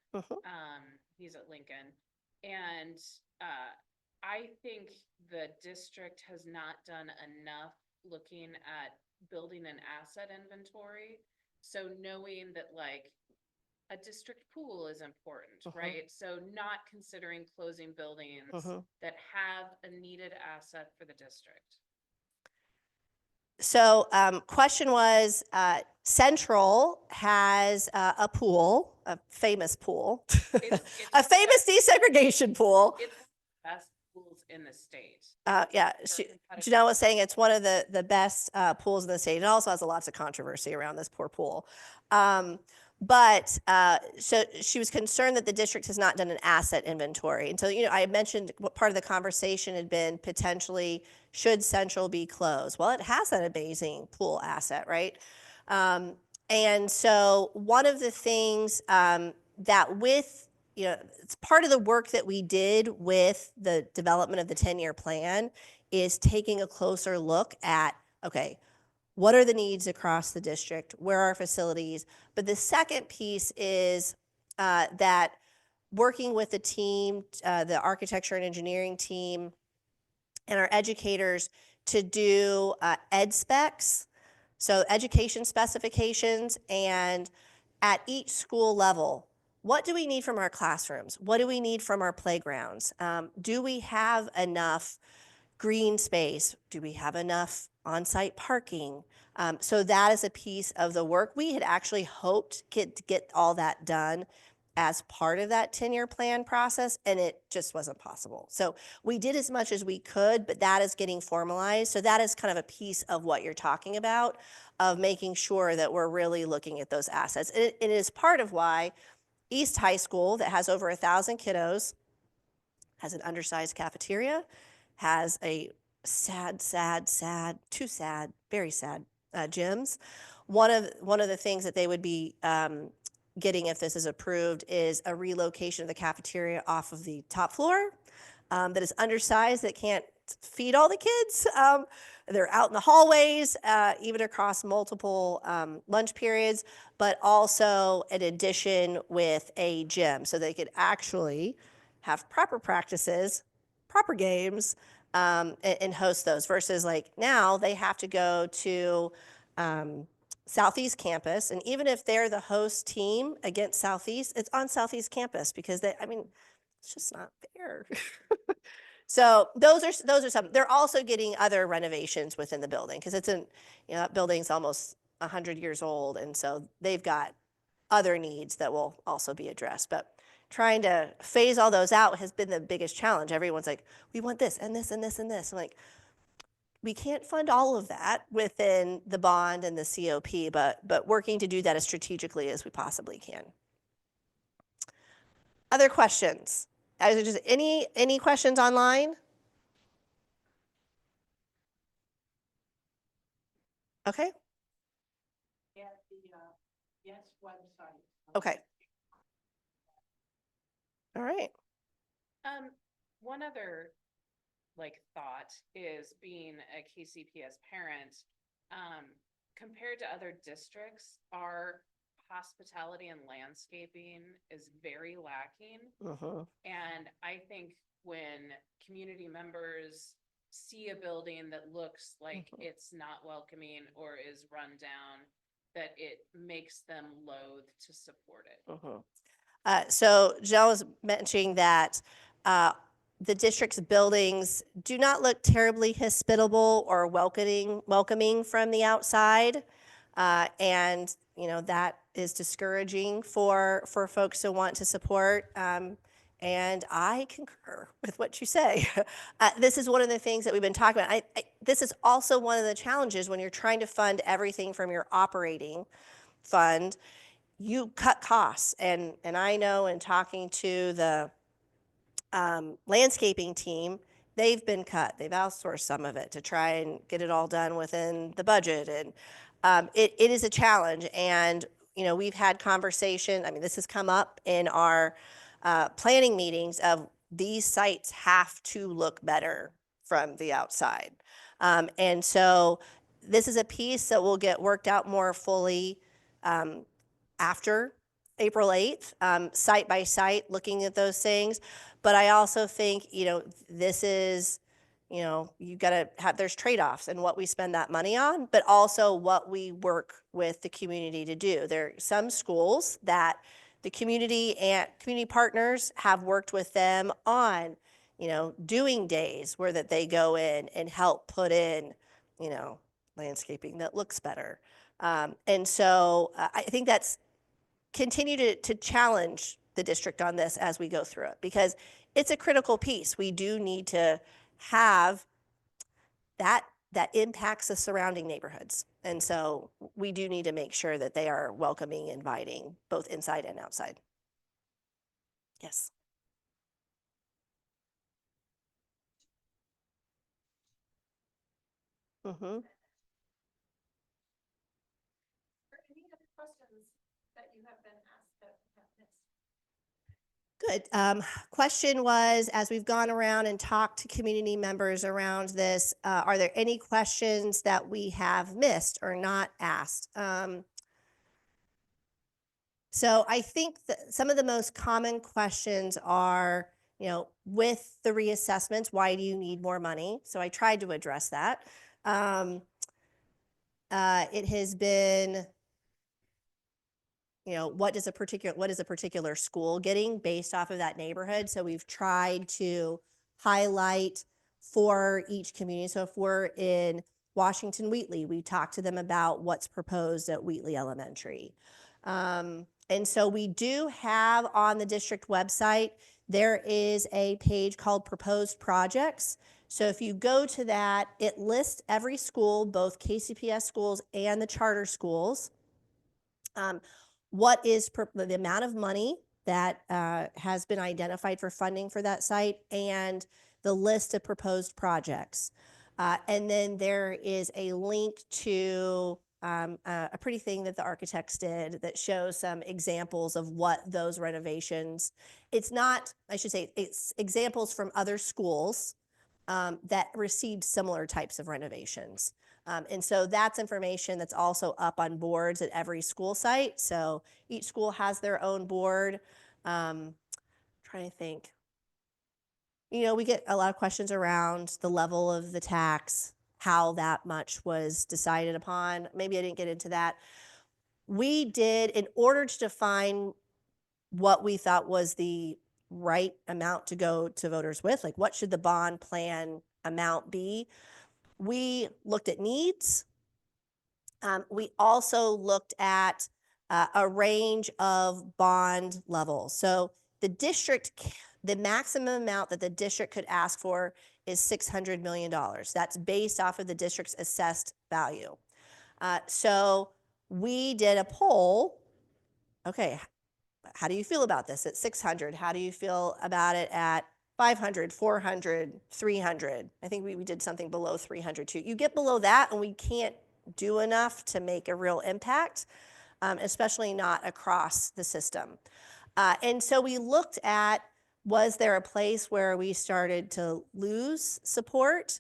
He's at Lincoln. And, I think the district has not done enough looking at building an asset inventory. So knowing that like a district pool is important, right? So not considering closing buildings that have a needed asset for the district. So question was, Central has a pool, a famous pool, It's a famous desegregation pool. It's one of the best pools in the state. Yeah, Janelle was saying it's one of the best pools in the state. It also has lots of controversy around this poor pool. So she was concerned that the district has not done an asset inventory. And so, I had mentioned what part of the conversation had been potentially, should Central be closed? Well, it has that amazing pool asset, right? And so one of the things that it's part of the work that we did with the development of the 10-year plan is taking a closer look at, okay, what are the needs across the district? Where are facilities? But the second piece is that working with the team, the architecture and engineering team, and our educators to do ed specs, so education specifications, and at each school level, what do we need from our classrooms? What do we need from our playgrounds? Do we have enough green space? Do we have enough on-site parking. So that is a piece of the work. We had actually hoped to get all that done as part of that 10-year plan process, and it just wasn't possible. So we did as much as we could, but that is getting formalized. So that is kind of a piece of what you're talking about, of making sure that we're really looking at those assets. It is part of why East High School, that has over 1,000 kiddos, has an undersized cafeteria, has a too sad, very sad gyms. One of the things that they would be getting if this is approved is a relocation of the cafeteria off of the top floor that is undersized, that can't feed all the kids. They're out in the hallways, even across multiple lunch periods, but also an addition with a gym so they could actually have proper practices, proper games, and host those versus like now they have to go to Southeast campus. And even if they're the host team against Southeast, it's on Southeast campus because it's just not fair. So those are some. They're also getting other renovations within the building because that building's almost 100 years old, and so they've got other needs that will also be addressed. But trying to phase all those out has been the biggest challenge. Everyone's like, we want this and this and this and this. I'm like, we can't fund all of that within the bond and the COP, but working to do that as strategically as we possibly can. Other questions? Is there just any questions online? Okay. At the, yes website. Okay. All right. One other thought is being a KCPS parent, compared to other districts, our hospitality and landscaping is very lacking. Mm-hmm. And I think when community members see a building that looks like it's not welcoming or is run down, that it makes them loath to support it. Mm-hmm. So Jill was mentioning that the district's buildings do not look terribly hospitable or welcoming from the outside. And that is discouraging for folks who want to support. And I concur with what you say. This is one of the things that we've been talking about. This is also one of the challenges when you're trying to fund everything from your operating fund. You cut costs, and I know in talking to the landscaping team, they've been cut. They've outsourced some of it to try and get it all done within the budget, and it is a challenge. And we've had conversation. I mean, this has come up in our planning meetings of these sites have to look better from the outside, and so this is a piece that will get worked out more fully after April 8th, site by site, looking at those things. But I also think, this is, you got to have, there's trade-offs in what we spend that money on, but also what we work with the community to do. There are some schools that the community and community partners have worked with them on, doing days where that they go in and help put in, landscaping that looks better. And so I think that's continue to challenge the district on this as we go through it, because it's a critical piece. We do need to have that impacts the surrounding neighborhoods. And so we do need to make sure that they are welcoming, inviting, both inside and outside. Yes. Mm-hmm. Any other questions that you have been asked that have missed? Good. Question was, as we've gone around and talked to community members around this, are there any questions that we have missed or not asked? So I think that some of the most common questions are, with the reassessments, why do you need more money? So I tried to address that. It has been, what is a particular school getting based off of that neighborhood? So we've tried to highlight for each community. So if we're in Washington Wheatley, we talked to them about what's proposed at Wheatley Elementary. And so we do have on the district website, there is a page called Proposed Projects. So if you go to that, it lists every school, both KCPS schools and the charter schools. What is the amount of money that has been identified for funding for that site and the list of proposed projects. And then there is a link to a pretty thing that the architects did that shows some examples of what those renovations, it's not, I should say, it's examples from other schools that received similar types of renovations. And so that's information that's also up on boards at every school site. So each school has their own board. Trying to think. You know, we get a lot of questions around the level of the tax, how that much was decided upon. Maybe I didn't get into that. We did, in order to define what we thought was the right amount to go to voters with, like what should the bond plan amount be, we looked at needs. We also looked at a range of bond levels. So the district, the maximum amount that the district could ask for is $600 million. That's based off of the district's assessed value. So we did a poll. Okay, how do you feel about this at 600? How do you feel about it at 500, 400, 300? I think we did something below 300 too. You get below that and we can't do enough to make a real impact, especially not across the system. And so we looked at, was there a place where we started to lose support?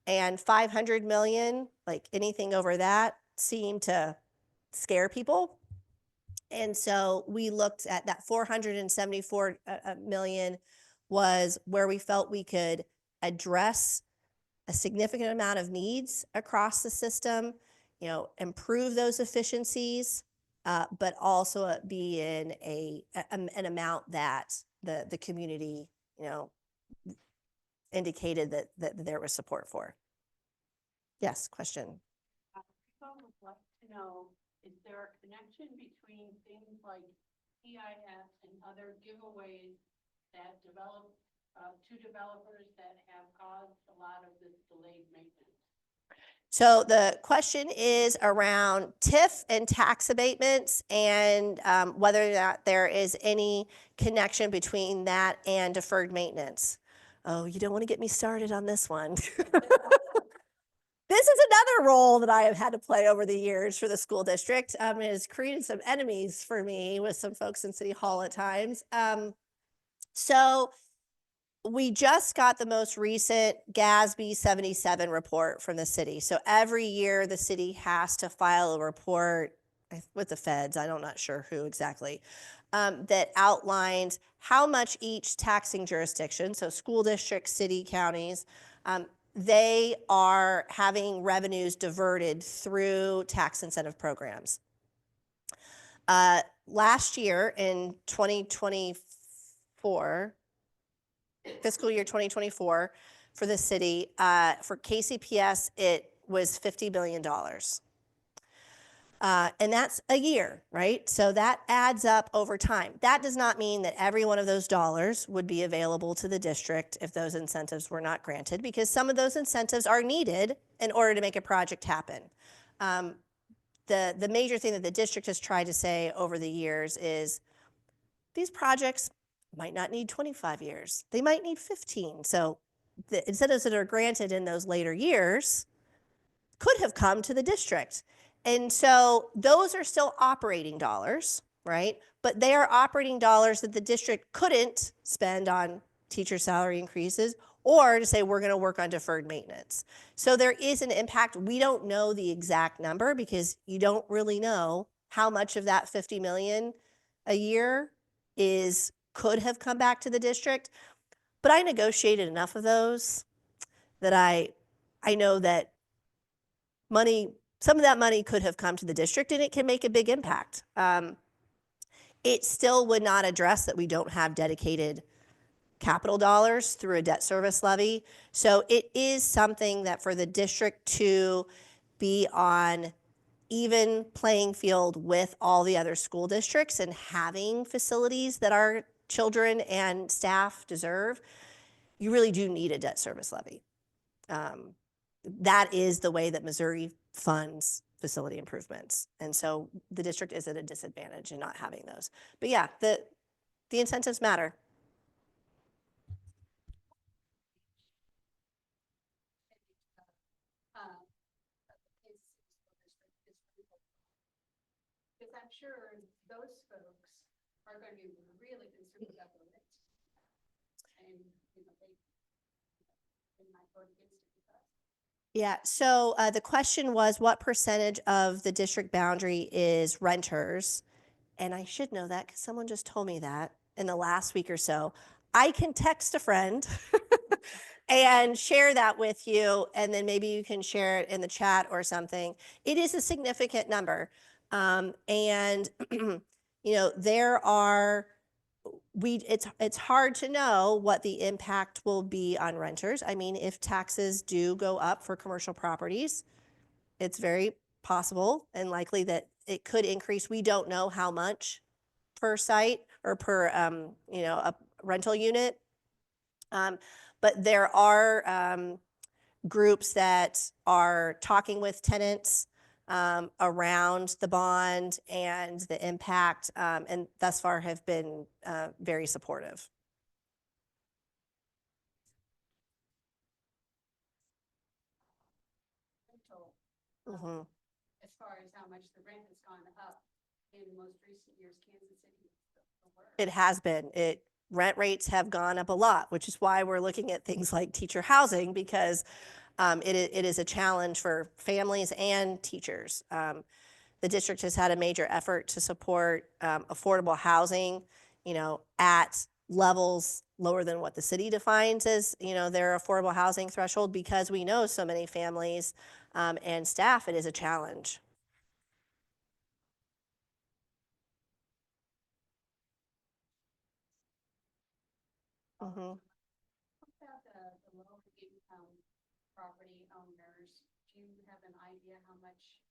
And 500 million, like anything over that, seemed to scare people. And so we looked at that 474 million was where we felt we could address a significant amount of needs across the system, you know, improve those efficiencies, but also be in an amount that the community, you know, indicated that there was support for. Yes, question. People would like to know, is there a connection between things like PIS and other giveaways that develop to developers that have caused a lot of this delayed maintenance? So the question is around TIF and tax abatements and whether or not there is any connection between that and deferred maintenance. Oh, you don't want to get me started on this one. This is another role that I have had to play over the years for the school district. It has created some enemies for me with some folks in City Hall at times. So we just got the most recent GASB 77 report from the city. So every year the city has to file a report with the feds, I'm not sure who exactly, that outlines how much each taxing jurisdiction, so school districts, city, counties, they are having revenues diverted through tax incentive programs. Last year in 2024, fiscal year 2024 for the city, for KCPS, it was $50 billion. And that's a year, right? So that adds up over time. That does not mean that every one of those dollars would be available to the district if those incentives were not granted, because some of those incentives are needed in order to make a project happen. The major thing that the district has tried to say over the years is these projects might not need 25 years. They might need 15. So the incentives that are granted in those later years could have come to the district. And so those are still operating dollars, right? But they are operating dollars that the district couldn't spend on teacher salary increases or to say we're going to work on deferred maintenance. So there is an impact. We don't know the exact number because you don't really know how much of that 50 million a year could have come back to the district. But I negotiated enough of those that I know that some of that money could have come to the district and it can make a big impact. It still would not address that we don't have dedicated capital dollars through a debt service levy. So it is something that for the district to be on even playing field with all the other school districts and having facilities that our children and staff deserve, you really do need a debt service levy. That is the way that Missouri funds facility improvements. And so the district is at a disadvantage in not having those. But yeah, the incentives matter. Because I'm sure those folks are going to be really concerned about the rent. And, they might vote against it because. Yeah, so the question was what percentage of the district boundary is renters? And I should know that because someone just told me that in the last week or so. I can text a friend and share that with you, and then maybe you can share it in the chat or something. It is a significant number. And, there are, it's hard to know what the impact will be on renters. I mean, if taxes do go up for commercial properties, it's very possible and likely that it could increase. We don't know how much per site or per, a rental unit. But there are groups that are talking with tenants around the bond and the impact, and thus far have been very supportive. Rental, Mm-hmm. as far as how much the rent has gone up in most recent years, Kansas City is the worst. It has been. Rent rates have gone up a lot, which is why we're looking at things like teacher housing, because it is a challenge for families and teachers. The district has had a major effort to support affordable housing, at levels lower than what the city defines as, their affordable housing threshold, because we know so many families and staff, it is a challenge. Mm-hmm. What about the low income property owners? Do you have an idea how much?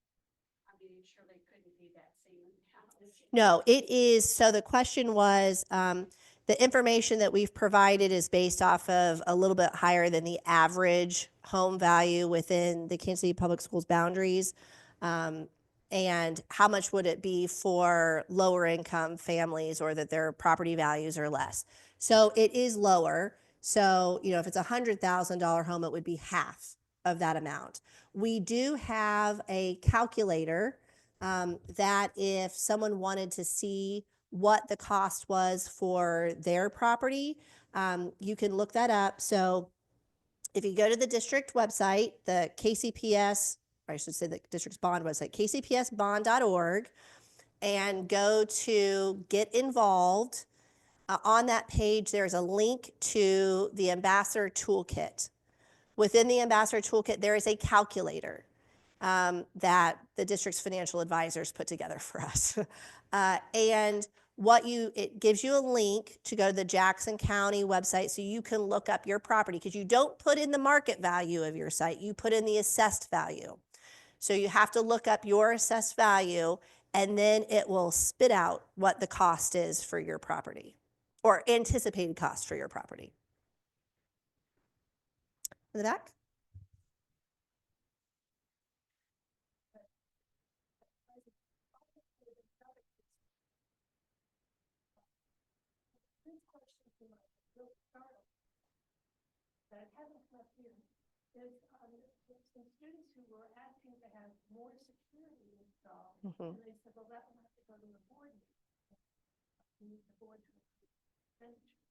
I mean, it surely couldn't be that same house. No, it is. So the question was, the information that we've provided is based off of a little bit higher than the average home value within the Kansas City Public Schools boundaries. And how much would it be for lower income families or that their property values are less? So it is lower. So, if it's a $100,000 home, it would be half of that amount. We do have a calculator that if someone wanted to see what the cost was for their property, you can look that up. So if you go to the district website, the KCPS, or I should say the district's bond website, kcpsbond.org, and go to get involved, on that page, there's a link to the Ambassador Toolkit. Within the Ambassador Toolkit, there is a calculator that the district's financial advisors put together for us. And it gives you a link to go to the Jackson County website so you can look up your property, because you don't put in the market value of your site, you put in the assessed value. So you have to look up your assessed value, and then it will spit out what the cost is for your property, or anticipated cost for your property. In the back? That hasn't come up here is some students who were asking to have more security installed. Mm-hmm. And they said, well, that will have to go to the board meeting. We need the board to approve expenditure.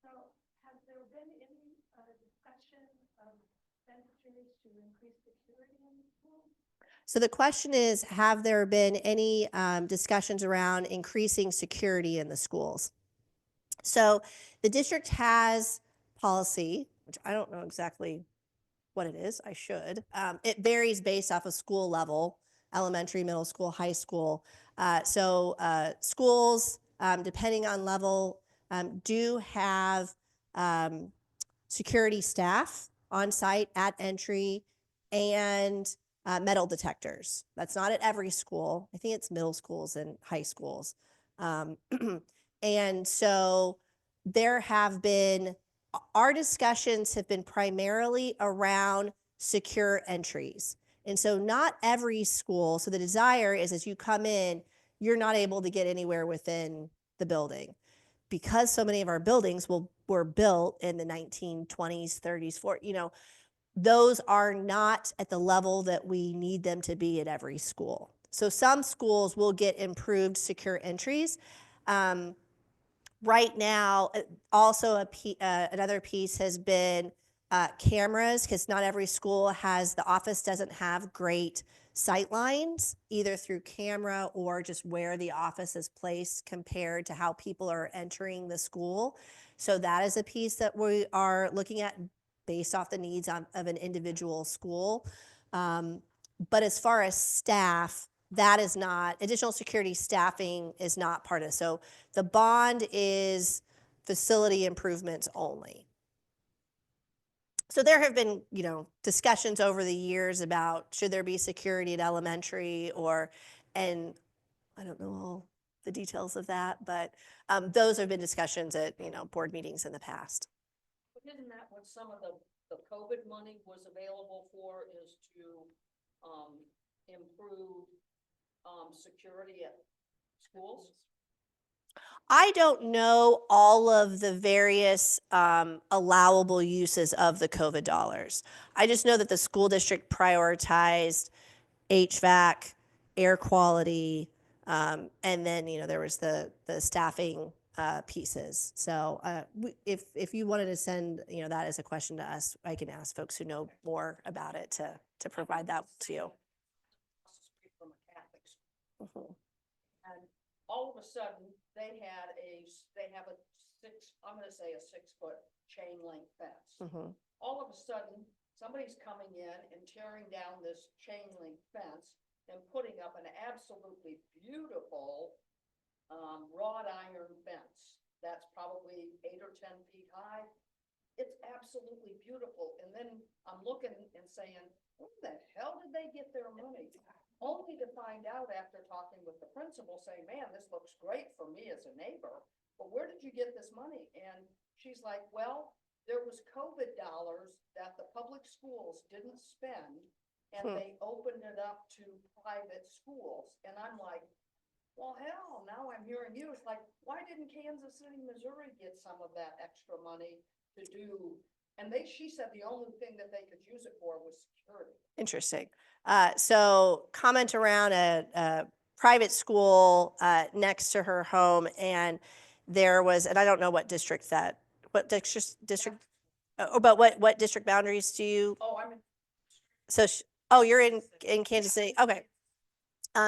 So has there been any discussion of expenditures to increase security in the schools? So the question is, have there been any discussions around increasing security in the schools? So the district has policy, which I don't know exactly what it is. I should. It varies based off of school level, elementary, middle school, high school. So schools, depending on level, do have security staff on site at entry, and metal detectors. That's not at every school. I think it's middle schools and high schools. Um, and so there have been, our discussions have been primarily around secure entries. And so not every school, so the desire is as you come in, you're not able to get anywhere within the building. Because so many of our buildings were built in the 1920s, 30s, 40s, those are not at the level that we need them to be at every school. So some schools will get improved secure entries. Right now, also another piece has been cameras, because not every school has, the office doesn't have great sight lines, either through camera or just where the office is placed compared to how people are entering the school. So that is a piece that we are looking at based off the needs of an individual school. But as far as staff, that is not, additional security staffing is not part of it. So the bond is facility improvements only. So there have been, discussions over the years about should there be security at elementary and I don't know all the details of that, but those have been discussions at, board meetings in the past. But isn't that what some of the COVID money was available for, is to improve security at schools? I don't know all of the various allowable uses of the COVID dollars. I just know that the school district prioritized HVAC, air quality, and then there was the staffing pieces. So if you wanted to send that as a question to us, I can ask folks who know more about it to provide that to you. Across the street from a Catholic school. Mhm. And all of a sudden, they have a I'm gonna say a 6-foot chain link fence. Mhm. All of a sudden, somebody's coming in and tearing down this chain link fence and putting up an absolutely beautiful wrought iron fence that's probably 8 or 10 feet high. It's absolutely beautiful. And then I'm looking and saying, where the hell did they get their money? Only to find out after talking with the principal saying, man, this looks great for me as a neighbor, but where did you get this money? And she's like, well, there was COVID dollars that the public schools didn't spend, and they opened it up to private schools. And I'm like, well, hell, now I'm hearing you. It's like, why didn't Kansas City, Missouri get some of that extra money to do? And she said the only thing that they could use it for was security. Interesting. So comment around a private school next to her home, and there was, and I don't know what district district, but what district boundaries do you? Oh, I'm in. So, you're in Kansas City. Okay.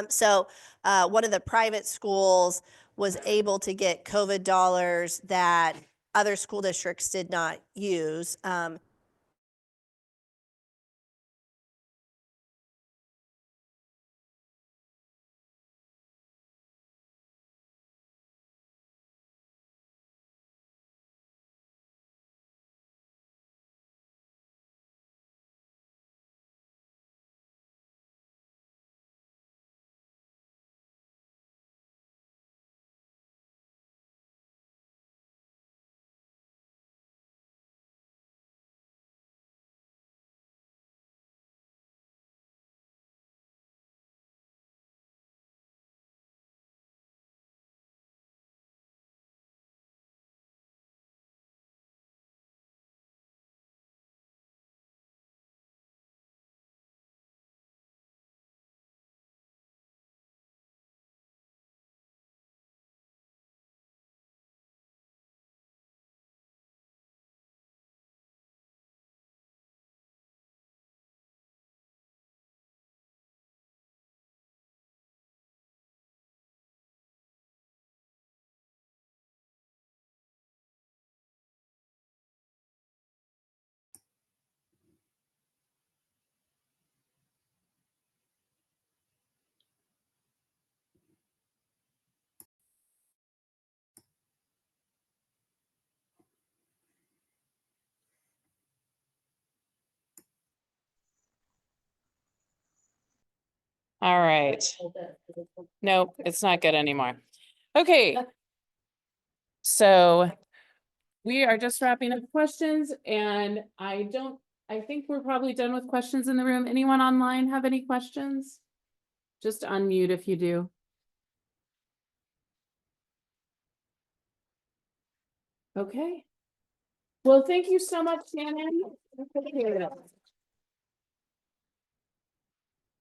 So one of the private schools was able to get COVID dollars that other school districts did not use. All right. Nope, it's not good anymore. Okay. So we are just wrapping up questions and I think we're probably done with questions in the room. Anyone online have any questions? Just unmute if you do. Okay. Well, thank you so much, Shannon. Appreciate it.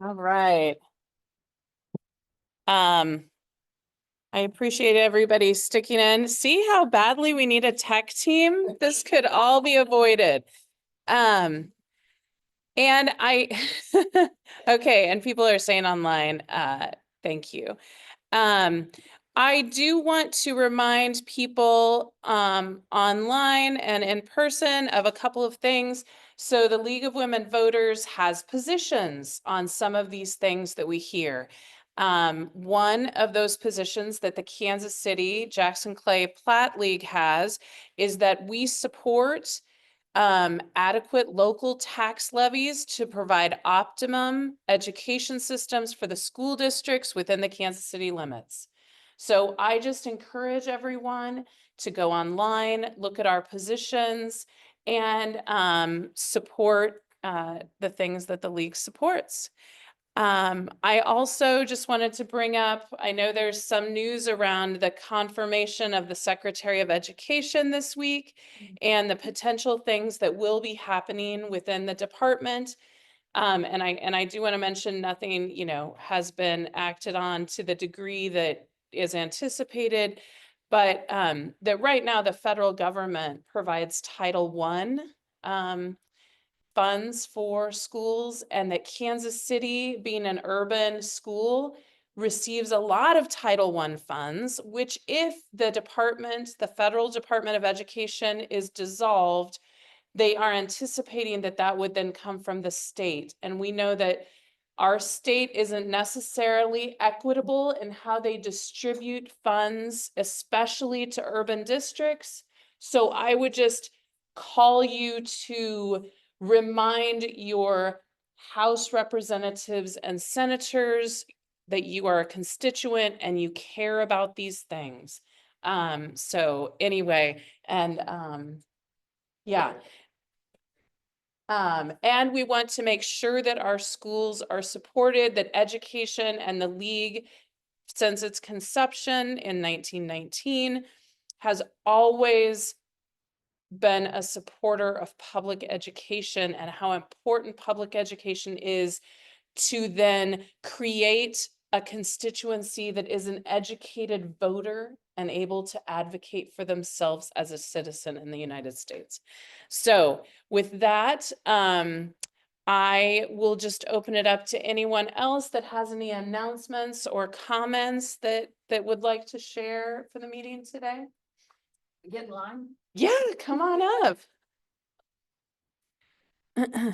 All right. I appreciate everybody sticking in. See how badly we need a tech team? This could all be avoided. And okay, and people are saying online, thank you. I do want to remind people online and in person of a couple of things. So the League of Women Voters has positions on some of these things that we hear. One of those positions that the Kansas City Jackson Clay Platte League has is that we support adequate local tax levies to provide optimum education systems for the school districts within the Kansas City limits. So I just encourage everyone to go online, look at our positions, and support the things that the league supports. I also just wanted to bring up, I know there's some news around the confirmation of the Secretary of Education this week and the potential things that will be happening within the department. And I do want to mention nothing, you know, has been acted on to the degree that is anticipated, but that right now the federal government provides Title I funds for schools, and that Kansas City, being an urban school, receives a lot of Title I funds, which if the federal Department of Education is dissolved, they are anticipating that that would then come from the state. And we know that our state isn't necessarily equitable in how they distribute funds, especially to urban districts. So I would just call you to remind your House representatives and senators that you are a constituent and you care about these things. So anyway, and yeah. And we want to make sure that our schools are supported, that education and the league, since its conception in 1919, has always been a supporter of public education and how important public education is to then create a constituency that is an educated voter and able to advocate for themselves as a citizen in the United States. So with that, I will just open it up to anyone else that has any announcements or comments that would like to share for the meeting today. Get in line. Yeah, come on up.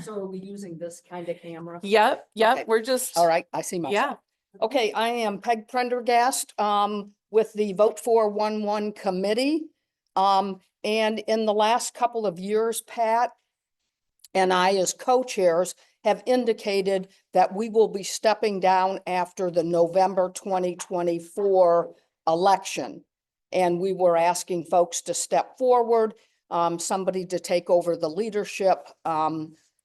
So are we using this kind of camera? Yep, Okay. we're just, All right, I see myself. Okay, I am Peg Prendergast, with the Vote for 1-1 committee. And in the last couple of years, Pat and I, as co-chairs, have indicated that we will be stepping down after the November 2024 election. And we were asking folks to step forward, somebody to take over the leadership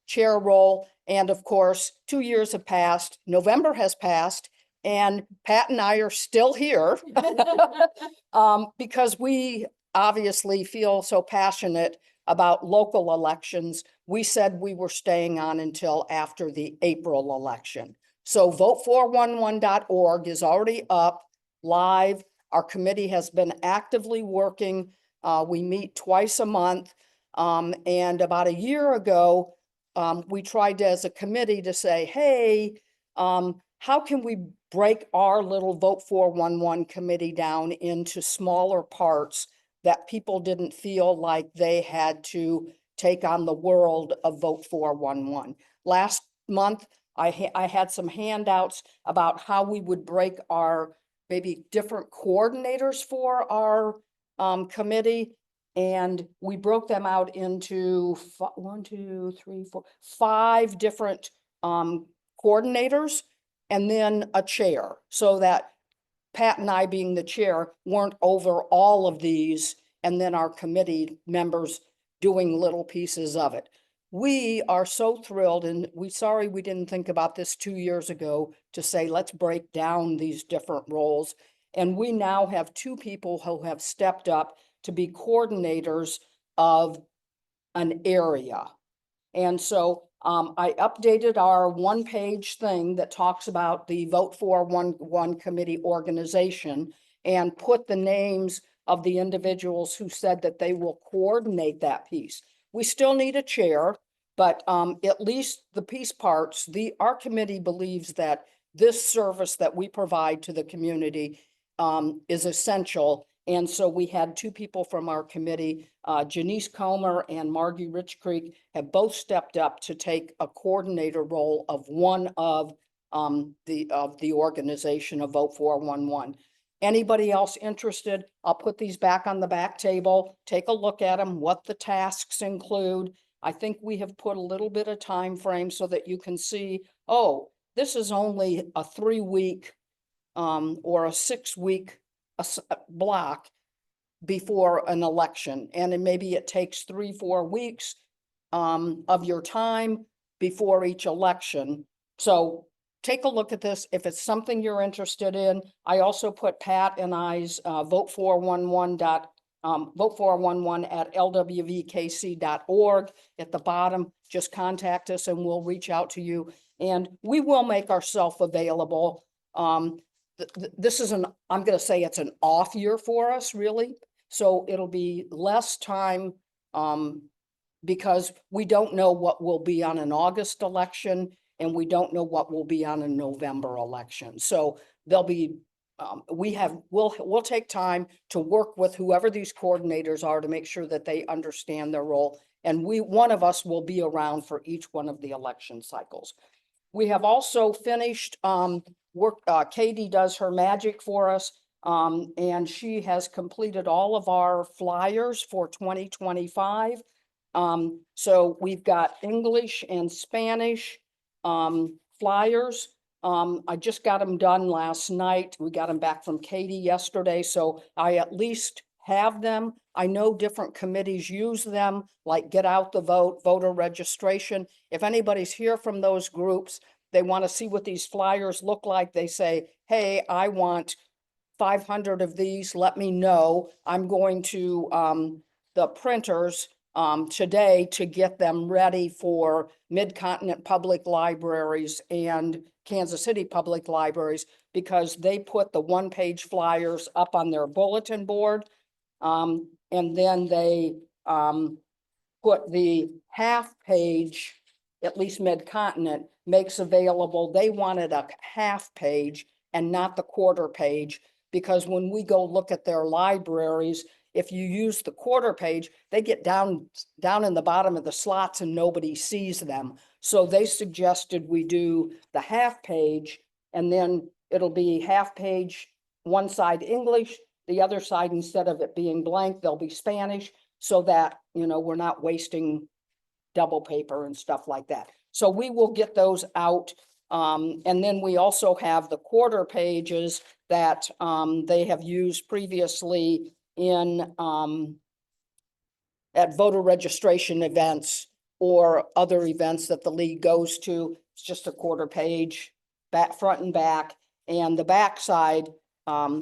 chair role. And of course, 2 years have passed, November has passed, and Pat and I are still here because we obviously feel so passionate about local elections. We said we were staying on until after the April election. So vote411.org is already up, live. Our committee has been actively working. We meet twice a month. And about a year ago, we tried to, as a committee, to say, hey, how can we break our little Vote 411 committee down into smaller parts that people didn't feel like they had to take on the world of Vote 411. Last month, I had some handouts about how we would break our maybe different coordinators for our committee. And we broke them out into 5 different coordinators. and then a chair, so that Pat and I, being the chair, weren't over all of these, and then our committee members doing little pieces of it. We are so thrilled, and sorry we didn't think about this 2 years ago, to say, let's break down these different roles. And we now have 2 people who have stepped up to be coordinators of an area. And so I updated our one-page thing that talks about the Vote for One committee organization, and put the names of the individuals who said that they will coordinate that piece. We still need a chair, but at least the piece parts, our committee believes that this service that we provide to the community is essential. And so we had 2 people from our committee, Janice Comer and Margie Rich Creek, have both stepped up to take a coordinator role of one of the organization of Vote 411. Anybody else interested? I'll put these back on the back table. Take a look at them, what the tasks include. I think we have put a little bit of time frame so that you can see, oh, this is only a 3-week or a 6-week block before an election. And then maybe it takes 3-4 weeks of your time before each election. So take a look at this. If it's something you're interested in, I also put Pat and I's vote411 at lwvkc.org at the bottom. Just contact us and we'll reach out to you. And we will make ourselves available. This is I'm going to say it's an off year for us, really. So it'll be less time because we don't know what will be on an August election, and we don't know what will be on a November election. So there'll be, we'll take time to work with whoever these coordinators are to make sure that they understand their role. And one of us will be around for each one of the election cycles. We have also finished work. Katie does her magic for us. And she has completed all of our flyers for 2025. So we've got English and Spanish flyers. I just got them done last night. We got them back from Katie yesterday, so I at least have them. I know different committees use them, like Get Out the Vote, voter registration. If anybody's here from those groups, they want to see what these flyers look like. They say, hey, I want 500 of these, let me know. I'm going to the printers today to get them ready for Mid-Continent Public Libraries and Kansas City Public Libraries, because they put the one-page flyers up on their bulletin board. And then they put the half-page, at least Mid-Continent makes available. They wanted a half-page and not the quarter page, because when we go look at their libraries, if you use the quarter page, they get down in the bottom of the slots and nobody sees them. So they suggested we do the half page, and then it'll be half page, one side English, the other side, instead of it being blank, there'll be Spanish, so that, we're not wasting double paper and stuff like that. So we will get those out. And then we also have the quarter pages that they have used previously in at voter registration events or other events that the league goes to. It's just a quarter page, back, front and back. And the back side,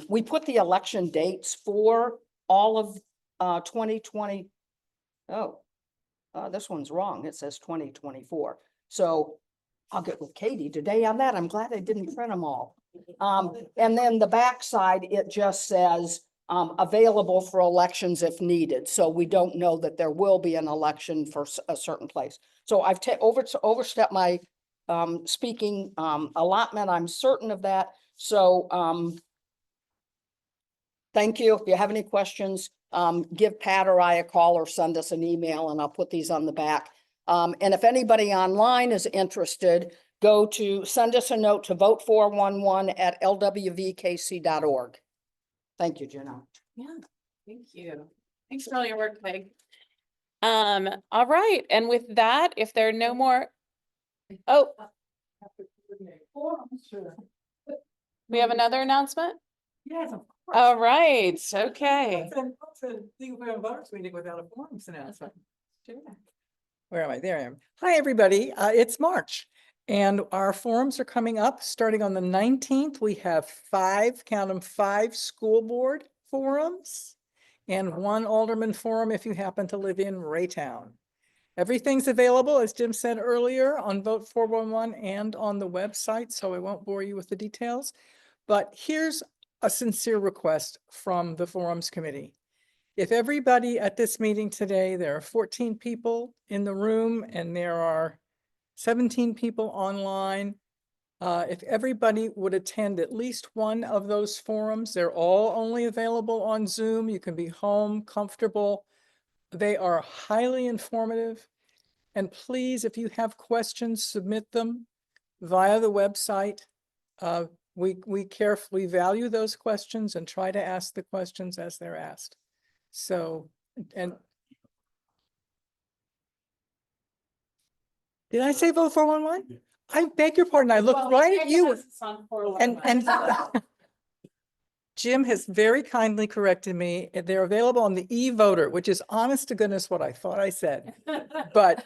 we put the election dates for all of 2020. Oh, this one's wrong. It says 2024. So I'll get with Katie today on that. I'm glad I didn't print them all. And then the back side, it just says available for elections if needed. So we don't know that there will be an election for a certain place. So I've overstepped my speaking allotment. I'm certain of that. So thank you. If you have any questions, give Pat or I a call or send us an email, and I'll put these on the back. And if anybody online is interested, send us a note to vote411 at lwvkc.org. Thank you, Jenna. Yeah, thank you. Thanks for all your work, Meg. All right, and with that, if there are no more, oh, Sure. We have another announcement? Yes, of course. All right, okay. What's a League of Women Voters meeting without a forums announcement? Where am I? There I am. Hi, everybody. It's March. And our forums are coming up starting on the 19th. We have 5, count them, 5 school board forums and 1 alderman forum if you happen to live in Raytown. Everything's available, as Jim said earlier, on Vote 411 and on the website, so I won't bore you with the details. But here's a sincere request from the Forums Committee. If everybody at this meeting today, there are 14 people in the room and there are 17 people online. If everybody would attend at least one of those forums, they're all only available on Zoom. You can be home, comfortable. They are highly informative. And please, if you have questions, submit them via the website. We carefully value those questions and try to ask the questions as they're asked. So, and did I say vote 411? I beg your pardon. I looked right at you and Jim has very kindly corrected me. They're available on the e-voter, which is honest to goodness what I thought I said. But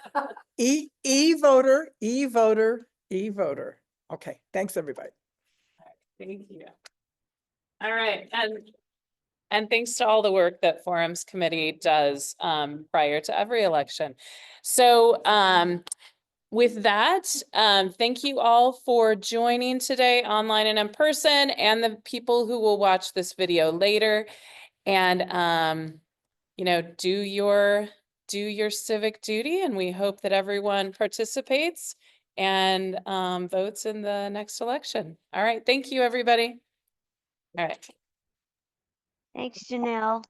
e-voter. Okay, thanks everybody. Thank you. All right, and thanks to all the work that Forums Committee does prior to every election. So with that, thank you all for joining today online and in person, and the people who will watch this video later. And you know, do your civic duty, and we hope that everyone participates and votes in the next election. All right, thank you, everybody. All right. Thanks, Janelle.